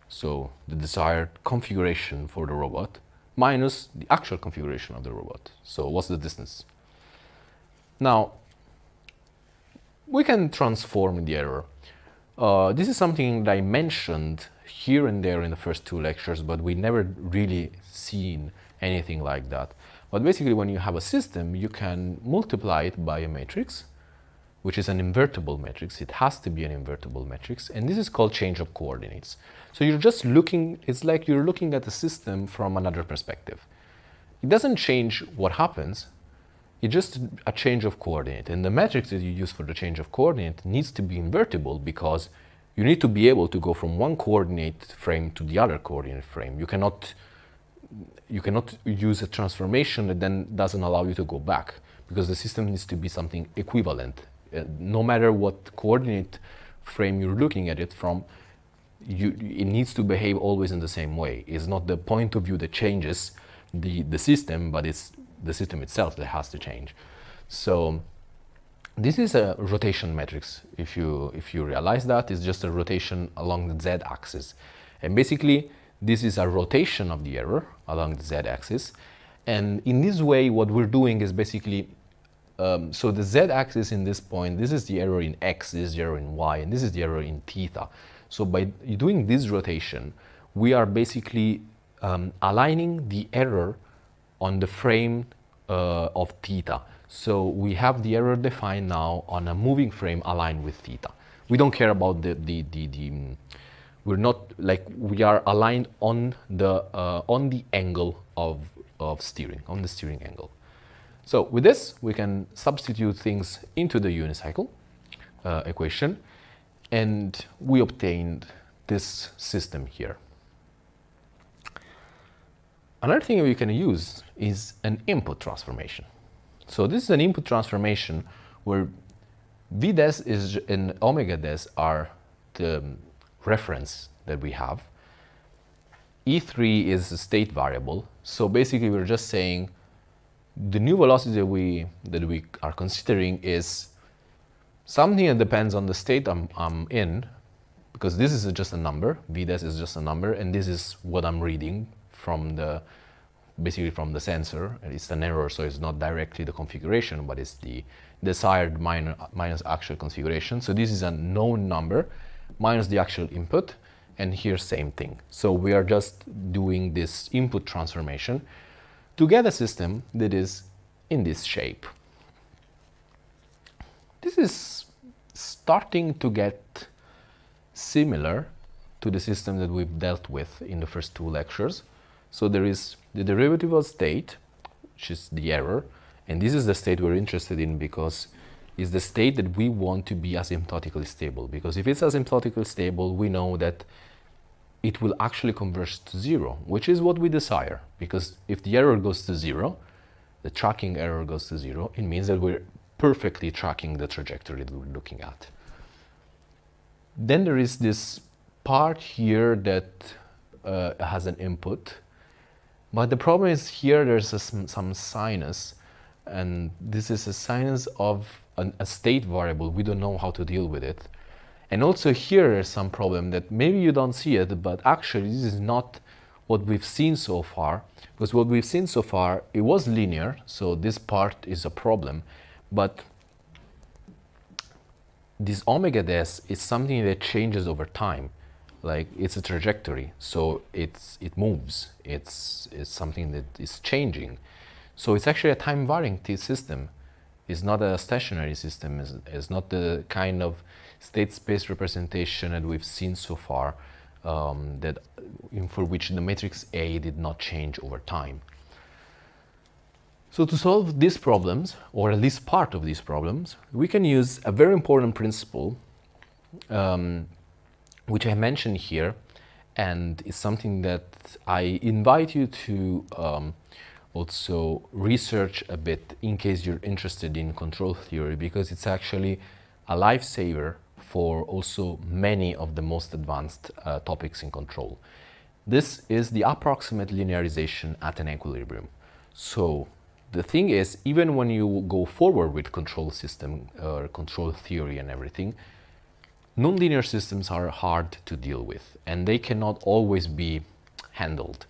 so the desired configuration for the robot, minus the actual configuration of the robot. So what's the distance? Now, we can transform the error. This is something that I mentioned here and there in the first two lectures, but we never really seen anything like that. But basically, when you have a system, you can multiply it by a matrix, which is an invertible matrix. It has to be an invertible matrix, and this is called change of coordinates. So you're just looking, it's like you're looking at the system from another perspective. It doesn't change what happens, it's just a change of coordinate. And the matrix that you use for the change of coordinate needs to be invertible because you need to be able to go from one coordinate frame to the other coordinate frame. You cannot use a transformation that then doesn't allow you to go back, because the system needs to be something equivalent. No matter what coordinate frame you're looking at it from, it needs to behave always in the same way. It's not the point of view that changes the system, but it's the system itself that has to change. So this is a rotation matrix. If you realize that, it's just a rotation along the z-axis. And basically, this is a rotation of the error along the z-axis. And in this way, what we're doing is basically, so the z-axis in this point, this is the error in x, this is the error in y, and this is the error in theta. So by doing this rotation, we are basically aligning the error on the frame of theta. So we have the error defined now on a moving frame aligned with theta. We don't care about we're not like we are aligned on the angle of steering, on the steering angle. So with this, we can substitute things into the unicycle equation, and we obtained this system here. Another thing we can use is an input transformation. So this is an input transformation where V des is and omega des are the reference that we have. E3 is a state variable. So basically we're just saying the new velocity that we are considering is something that depends on the state I'm in, because this is just a number, V des is just a number, and this is what I'm reading from basically from the sensor. It's an error, so it's not directly the configuration, but it's the desired minus actual configuration. So this is a known number minus the actual input, and here same thing. So we are just doing this input transformation to get a system that is in this shape. This is starting to get similar to the system that we've dealt with in the first two lectures. So there is the derivative of state, which is the error, and this is the state we're interested in because it's the state that we want to be asymptotically stable. Because if it's asymptotically stable, we know that it will actually converge to zero, which is what we desire. Because if the error goes to zero, the tracking error goes to zero, it means that we're perfectly tracking the trajectory that we're looking at. Then there is this part here that has an input, but the problem is here there's some sinus, and this is a sinus of a state variable. We don't know how to deal with it. And also here there's some problem that maybe you don't see it, but actually this is not what we've seen so far, because what we've seen so far, it was linear, so this part is a problem, but this omega des is something that changes over time. Like it's a trajectory, so it moves. It's something that is changing. So it's actually a time varying system. It's not a stationary system. It's not the kind of state space representation that we've seen so far, for which the matrix A did not change over time. So to solve these problems, or at least part of these problems, we can use a very important principle, which I mentioned here, and is something that I invite you to also research a bit in case you're interested in control theory, because it's actually a lifesaver for also many of the most advanced topics in control. This is the approximate linearization at an equilibrium. So the thing is, even when you go forward with control system or control theory and everything, nonlinear systems are hard to deal with, and they cannot always be handled.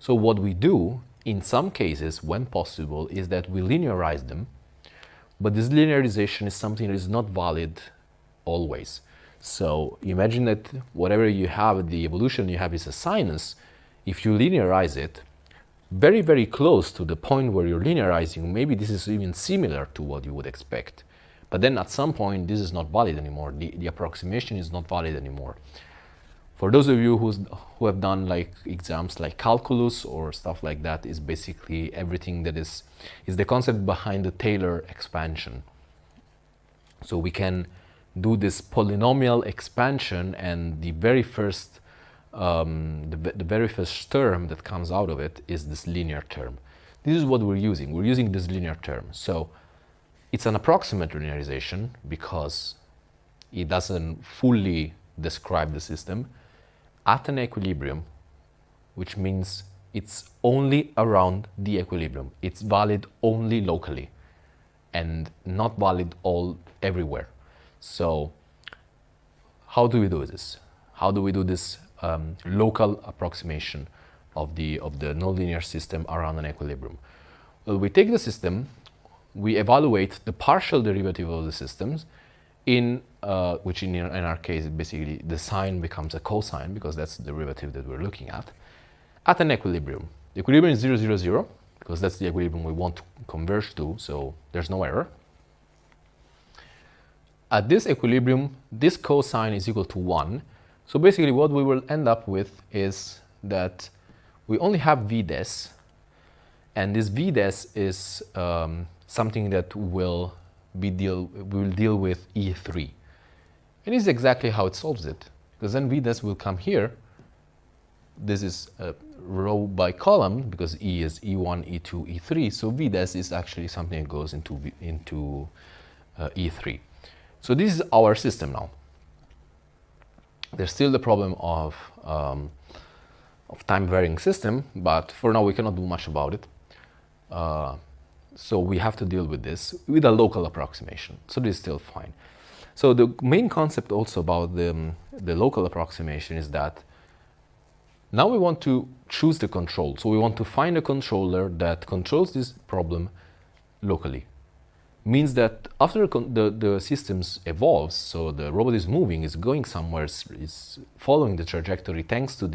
So what we do, in some cases, when possible, is that we linearize them, but this linearization is something that is not valid always. So imagine that whatever you have, the evolution you have is a sinus. If you linearize it very, very close to the point where you're linearizing, maybe this is even similar to what you would expect. But then at some point, this is not valid anymore. The approximation is not valid anymore. For those of you who have done like exams like calculus or stuff like that, is basically everything that is the concept behind the Taylor expansion. So we can do this polynomial expansion, and the very first term that comes out of it is this linear term. This is what we're using. We're using this linear term. So it's an approximate linearization because it doesn't fully describe the system at an equilibrium, which means it's only around the equilibrium. It's valid only locally and not valid everywhere. So how do we do this? How do we do this local approximation of the nonlinear system around an equilibrium? Well, we take the system, we evaluate the partial derivative of the systems, which in our case, basically the sine becomes a cosine because that's the derivative that we're looking at an equilibrium. The equilibrium is 0, 0, 0 because that's the equilibrium we want to converge to, so there's no error. At this equilibrium, this cosine is equal to 1, So basically what we will end up with is that we only have VDES, and this VDES is something that will deal with E3. And this is exactly how it solves it, because then VDES will come here. This is a row by column because E is E1, E2, E3. So VDES is actually something that goes into E3. So this is our system now. There's still the problem of time-varying system, but for now we cannot do much about it. So we have to deal with this with a local approximation. So this is still fine. So the main concept also about the local approximation is that now we want to choose the control. So we want to find a controller that controls this problem locally. Means that after the systems evolves, so the robot is moving, is going somewhere, is following the trajectory thanks to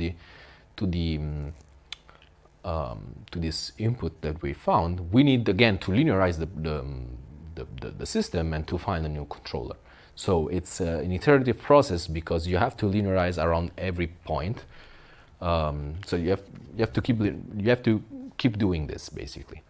this input that we found, we need again to linearize the system and to find a new controller. So it's an iterative process because you have to linearize around every point. So you have to keep doing this basically.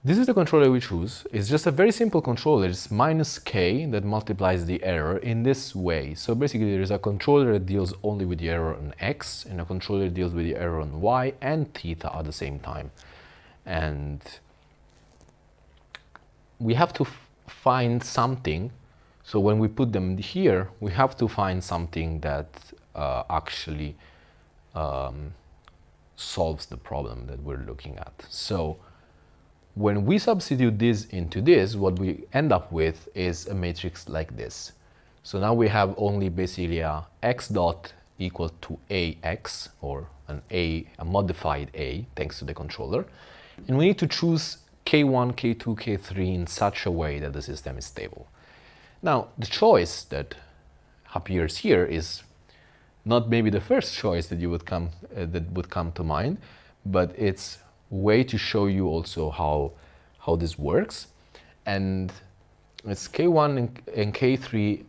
This is the controller we choose. It's just a very simple controller. It's minus k that multiplies the error in this way. So basically there is a controller that deals only with the error on x, and a controller that deals with the error on y and theta at the same time. And we have to find something. So when we put them here, we have to find something that actually solves the problem that we're looking at. So when we substitute this into this, what we end up with is a matrix like this. So now we have only basically a x dot equal to ax, or a modified a, thanks to the controller. And we need to choose k1, k2, k3 in such a way that the system is stable. Now, the choice that appears here is not maybe the first choice that would come to mind, but it's way to show you also how this works. And it's k1 and k3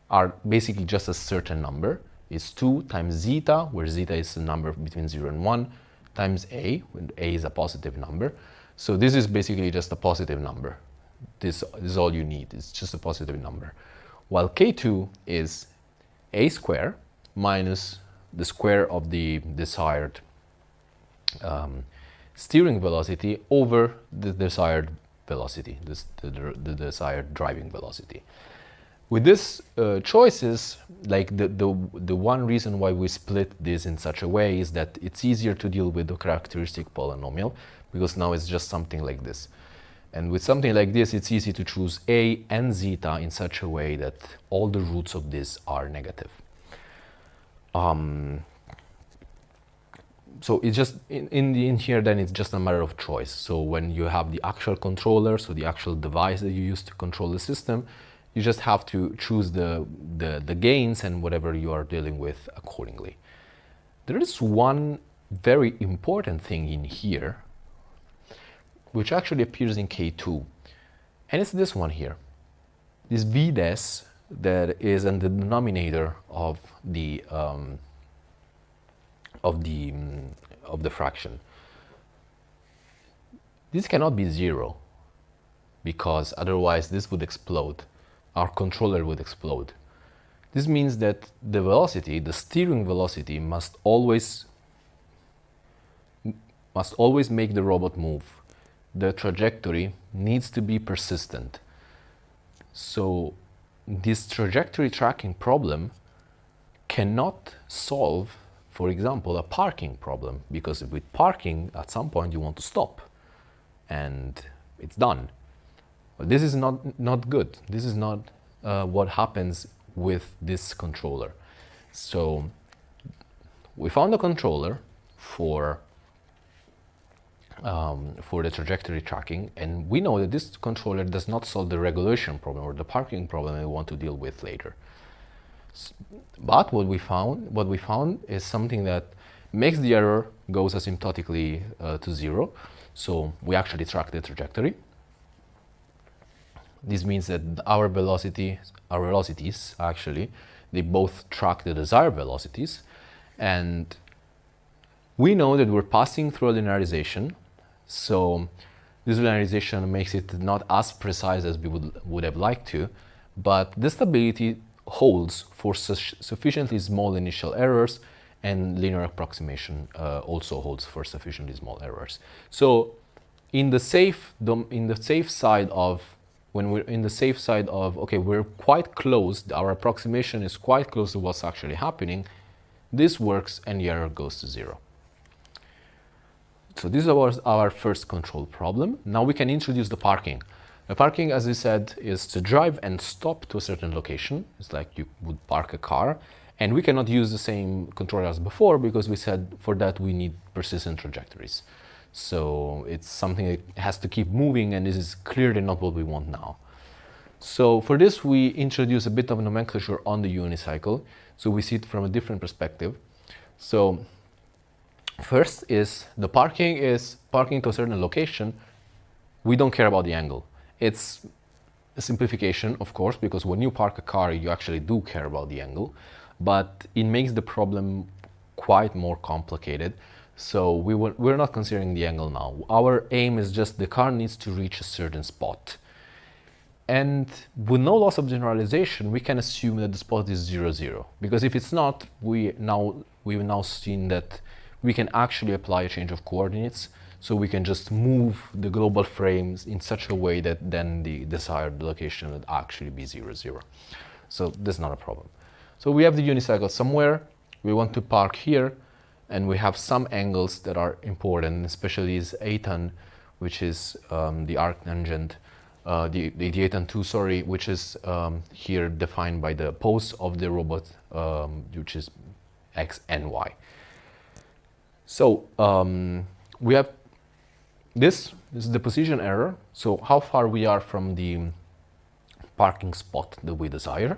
are basically just a certain number. It's 2 times zeta, where zeta is a number between 0 and 1, times a, when a is a positive number. So this is basically just a positive number. This is all you need. It's just a positive number. While k2 is a square minus the square of the desired steering velocity over the desired velocity, the desired driving velocity. With these choices, like the one reason why we split this in such a way is that it's easier to deal with the characteristic polynomial, because now it's just something like this. And with something like this, it's easy to choose a and zeta in such a way that all the roots of this are negative. So it's just in here, then it's just a matter of choice. So when you have the actual controller, so the actual device that you use to control the system, you just have to choose the gains and whatever you are dealing with accordingly. There is one very important thing in here, which actually appears in K2, and it's this one here, this VDES that is in the denominator of the fraction. This cannot be 0, because otherwise this would explode. Our controller would explode. This means that the velocity, the steering velocity, must always make the robot move. The trajectory needs to be persistent. So this trajectory tracking problem cannot solve, for example, a parking problem, because with parking, at some point you want to stop and it's done. But this is not good. This is not what happens with this controller. So we found a controller for the trajectory tracking, and we know that this controller does not solve the regulation problem or the parking problem we want to deal with later. But what we found is something that makes the error goes asymptotically to 0. So we actually track the trajectory. This means that our velocities actually, they both track the desired velocities, and we know that we're passing through a linearization, so this linearization makes it not as precise as we would have liked to, but the stability holds for sufficiently small initial errors, and linear approximation also holds for sufficiently small errors. So in the safe side of, when we're in the safe side of, okay, we're quite close, our approximation is quite close to what's actually happening, this works and the error goes to 0. So this was our first control problem. Now we can introduce the parking. The parking, as we said, is to drive and stop to a certain location. It's like you would park a car, and we cannot use the same controller as before because we said for that we need persistent trajectories. So it's something that has to keep moving, and this is clearly not what we want now. So for this, we introduce a bit of nomenclature on the unicycle, so we see it from a different perspective. So first is the parking is parking to a certain location. We don't care about the angle. It's a simplification, of course, because when you park a car, you actually do care about the angle, but it makes the problem quite more complicated. So we're not considering the angle now. Our aim is just the car needs to reach a certain spot. And with no loss of generalization, we can assume that the spot is 0, 0. Because if it's not, we've now seen that we can actually apply a change of coordinates. So we can just move the global frames in such a way that then the desired location would actually be 0, 0. So that's not a problem. So we have the unicycle somewhere. We want to park here. And we have some angles that are important, especially this Aton, which is the arctangent, the Aton 2, sorry, which is here defined by the pose of the robot, which is x and y. So we have this is the position error. So how far we are from the parking spot that we desire.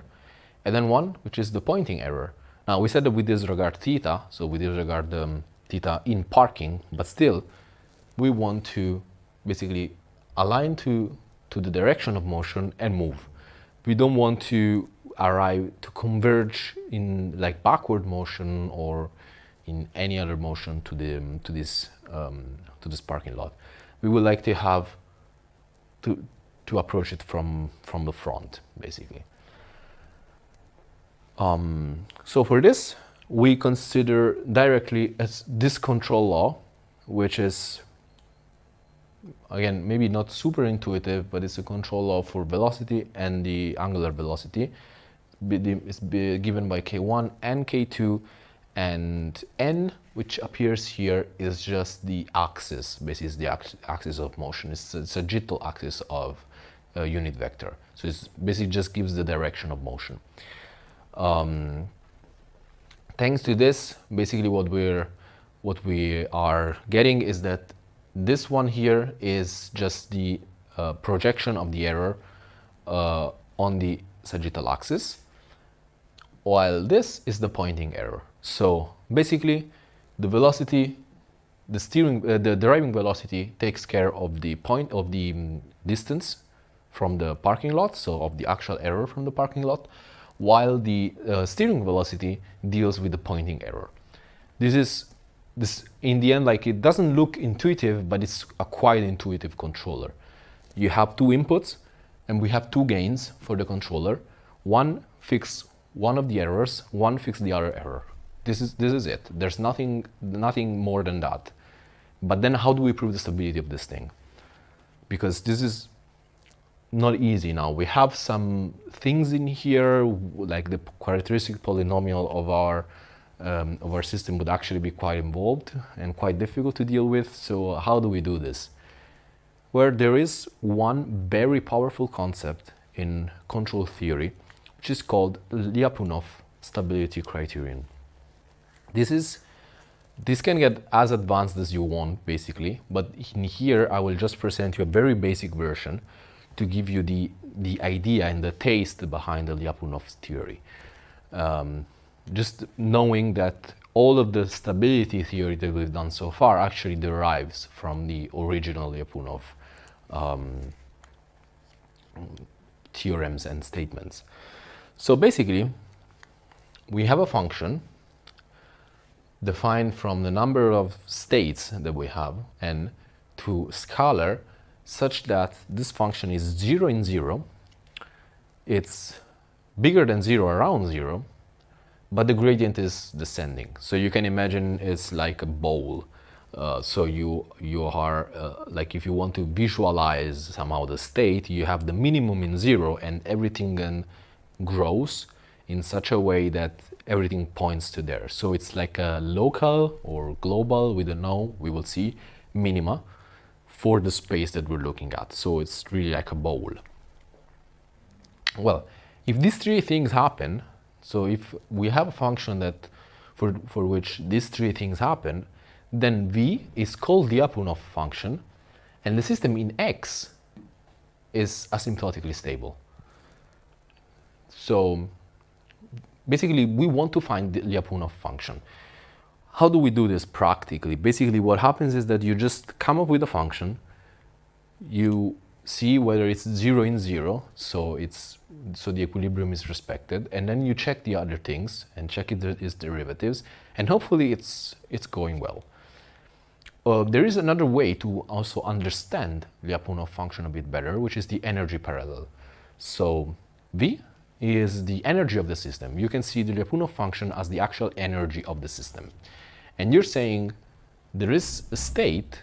And then one, which is the pointing error. Now, we said that we disregard theta, so we disregard theta in parking, but still, we want to basically align to the direction of motion and move. We don't want to arrive to converge in like backward motion or in any other motion to this parking lot. We would like to have to approach it from the front, basically. So for this, we consider directly as this control law, which is, again, maybe not super intuitive, but it's a control law for velocity and the angular velocity. It's given by K1 and K2, and N, which appears here, is just the axis, basically the axis of motion. It's a sagittal axis of a unit vector. So it basically just gives the direction of motion. Thanks to this, basically what we are getting is that this one here is just the projection of the error on the sagittal axis, while this is the pointing error. So basically, the velocity, the driving velocity takes care of the point of the distance from the parking lot, so of the actual error from the parking lot, while the steering velocity deals with the pointing error. This in the end, like, it doesn't look intuitive, but it's a quite intuitive controller. You have two inputs, and we have two gains for the controller. One fix one of the errors, one fix the other error. This is it. There's nothing more than that. But then how do we prove the stability of this thing? Because this is not easy now. We have some things in here, like the characteristic polynomial of our system would actually be quite involved and quite difficult to deal with. So how do we do this? Where there is one very powerful concept in control theory, which is called Lyapunov stability criterion. This can get as advanced as you want, basically, but in here I will just present you a very basic version to give you the idea and the taste behind the Lyapunov theory. Just knowing that all of the stability theory that we've done so far actually derives from the original Lyapunov theorems and statements. So basically, we have a function defined from the number of states that we have n to scalar such that this function is 0 in 0, it's bigger than 0 around 0, but the gradient is descending. So you can imagine it's like a bowl. So you are, like if you want to visualize somehow the state, you have the minimum in 0 and everything then grows in such a way that everything points to there. So it's like a local or global, we don't know, we will see, minima for the space that we're looking at. So it's really like a bowl. Well, if these three things happen, so if we have a function that for which these three things happen, then V is called the Lyapunov function, and the system in X is asymptotically stable. So basically, we want to find the Lyapunov function. How do we do this practically? Basically, what happens is that you just come up with a function, you see whether it's 0 in 0, so the equilibrium is respected, and then you check the other things and check its derivatives, and hopefully it's going well. There is another way to also understand Lyapunov function a bit better, which is the energy parallel. So V is the energy of the system. You can see the Lyapunov function as the actual energy of the system. And you're saying there is a state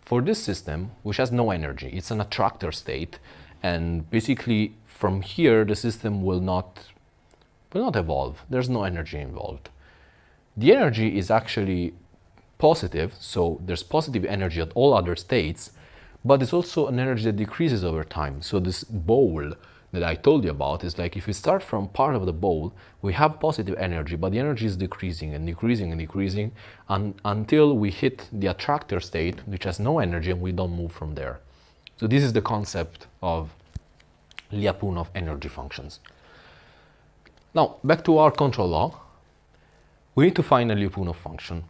for this system which has no energy. It's an attractor state, and basically from here the system will not evolve. There's no energy involved. The energy is actually positive, so there's positive energy at all other states, but it's also an energy that decreases over time. So this bowl that I told you about is like if we start from part of the bowl, we have positive energy, but the energy is decreasing and decreasing and decreasing until we hit the attractor state, which has no energy, and we don't move from there. So this is the concept of Lyapunov energy functions. Now, back to our control law. We need to find a Lyapunov function.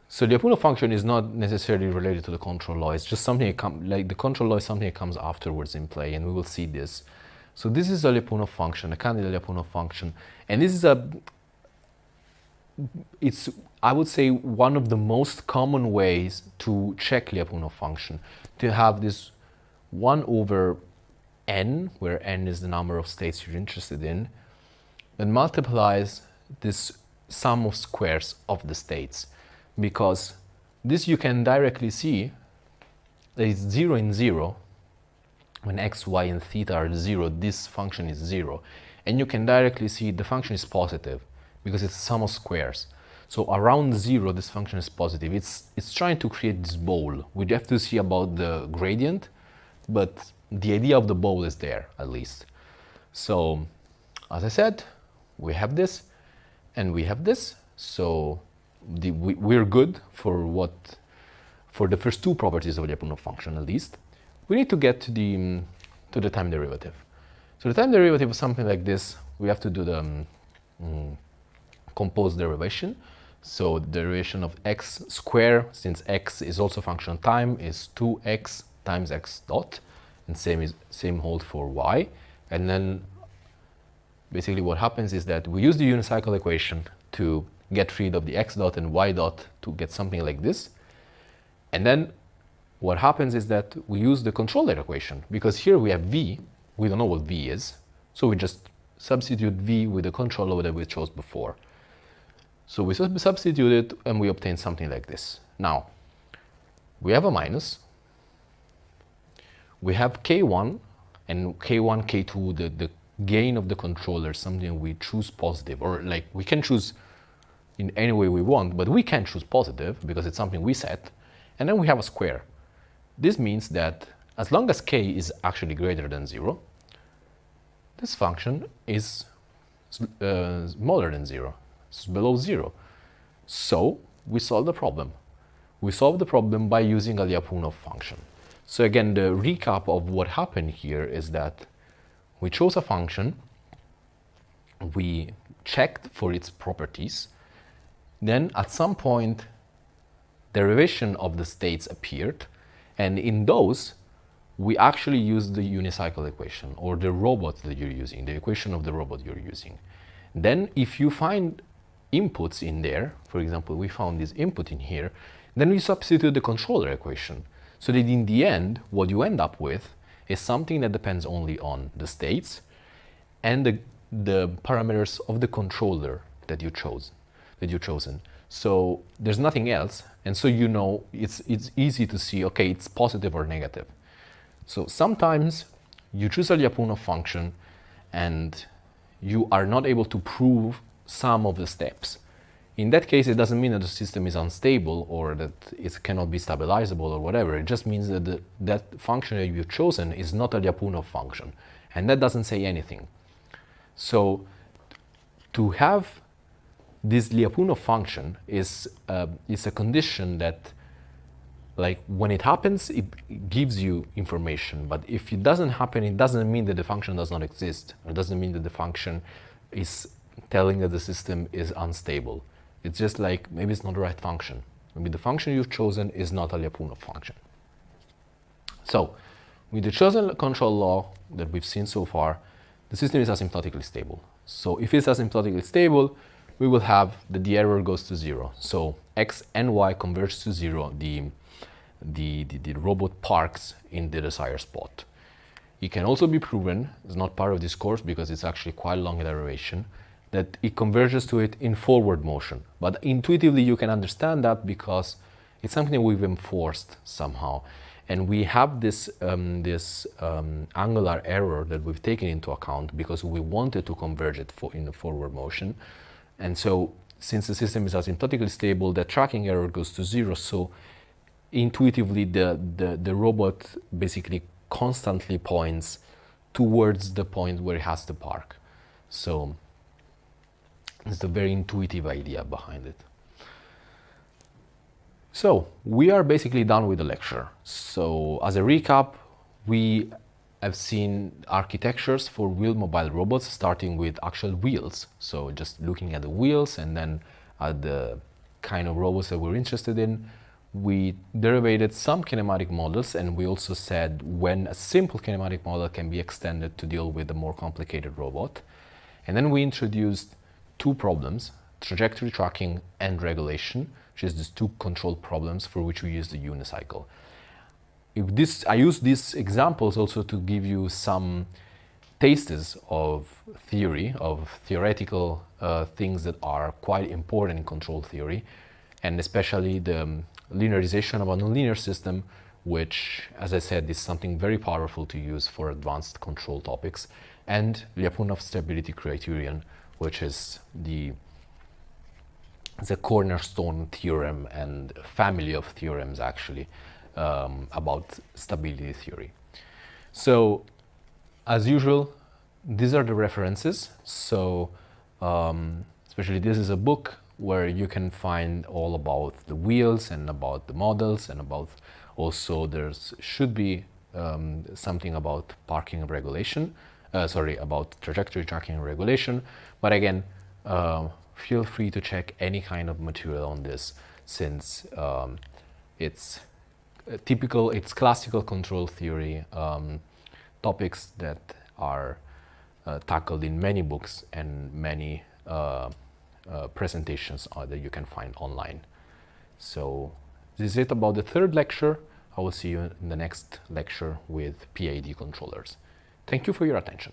So the Lyapunov function is not necessarily related to the control law. It's just something like the control law is something that comes afterwards in play, and we will see this. So this is a Lyapunov function, a candidate Lyapunov function, and this is it's, I would say, one of the most common ways to check Lyapunov function, to have this 1 over n, where n is the number of states you're interested in, that multiplies this sum of squares of the states. Because this you can directly see that it's 0 in 0. When x, y, and theta are 0, this function is 0. And you can directly see the function is positive because it's a sum of squares. So around 0, this function is positive. It's trying to create this bowl. We have to see about the gradient, but the idea of the bowl is there, at least. So, as I said, we have this and we have this. So we're good for the first two properties of the Lyapunov function, at least. We need to get to the time derivative. So the time derivative is something like this. We have to do the composed derivation. So the derivation of x squared, since x is also a function of time, is 2x times x dot, and same holds for y. And then basically what happens is that we use the unicycle equation to get rid of the x dot and y dot to get something like this. And then what happens is that we use the controller equation, because here we have v, we don't know what v is, so we just substitute v with the controller that we chose before. So we substitute it and we obtain something like this. Now, we have a minus, we have k1, and k1, k2, the gain of the controller, something we choose positive, or like we can choose in any way we want, but we can choose positive because it's something we set. And then we have a square. This means that as long as k is actually greater than 0, this function is smaller than 0. It's below 0. So we solve the problem. We solve the problem by using a Lyapunov function. So again, the recap of what happened here is that we chose a function, we checked for its properties, then at some point derivation of the states appeared, and in those we actually use the unicycle equation, or the robot that you're using, the equation of the robot you're using. Then if you find inputs in there, for example, we found this input in here, then we substitute the controller equation. So that in the end, what you end up with is something that depends only on the states and the parameters of the controller that you've chosen. So there's nothing else, and so you know it's easy to see, okay, it's positive or negative. So sometimes you choose a Lyapunov function and you are not able to prove some of the steps. In that case, it doesn't mean that the system is unstable or that it cannot be stabilizable or whatever. It just means that that function that you've chosen is not a Lyapunov function, and that doesn't say anything. So to have this Lyapunov function is a condition that, like, when it happens, it gives you information. But if it doesn't happen, it doesn't mean that the function does not exist. It doesn't mean that the function is telling that the system is unstable. It's just like, maybe it's not the right function. Maybe the function you've chosen is not a Lyapunov function. So, with the chosen control law that we've seen so far, the system is asymptotically stable. So if it's asymptotically stable, we will have that the error goes to zero. So x and y converge to zero. The robot parks in the desired spot. It can also be proven, it's not part of this course because it's actually quite a long iteration, that it converges to it in forward motion. But intuitively you can understand that because it's something we've enforced somehow. And we have this angular error that we've taken into account because we wanted to converge it in the forward motion. And so since the system is asymptotically stable, the tracking error goes to zero. So intuitively the robot basically constantly points towards the point where it has to park. So it's a very intuitive idea behind it. So we are basically done with the lecture. So as a recap, we have seen architectures for wheeled mobile robots, starting with actual wheels. So just looking at the wheels and then at the kind of robots that we're interested in. We derivated some kinematic models, and we also said when a simple kinematic model can be extended to deal with a more complicated robot. And then we introduced two problems, trajectory tracking and regulation, which is these two control problems for which we use the unicycle. I use these examples also to give you some tastes of theory, of theoretical things that are quite important in control theory, and especially the linearization of a nonlinear system, which, as I said, is something very powerful to use for advanced control topics, and Lyapunov stability criterion, which is the cornerstone theorem and family of theorems actually about stability theory. So, as usual, these are the references. So, especially this is a book where you can find all about the wheels and about the models, and about also should be something about parking and regulation, about trajectory tracking and regulation. But again, feel free to check any kind of material on this, since it's classical control theory topics that are tackled in many books and many presentations that you can find online. So this is it about the third lecture. I will see you in the next lecture with PID controllers. Thank you for your attention.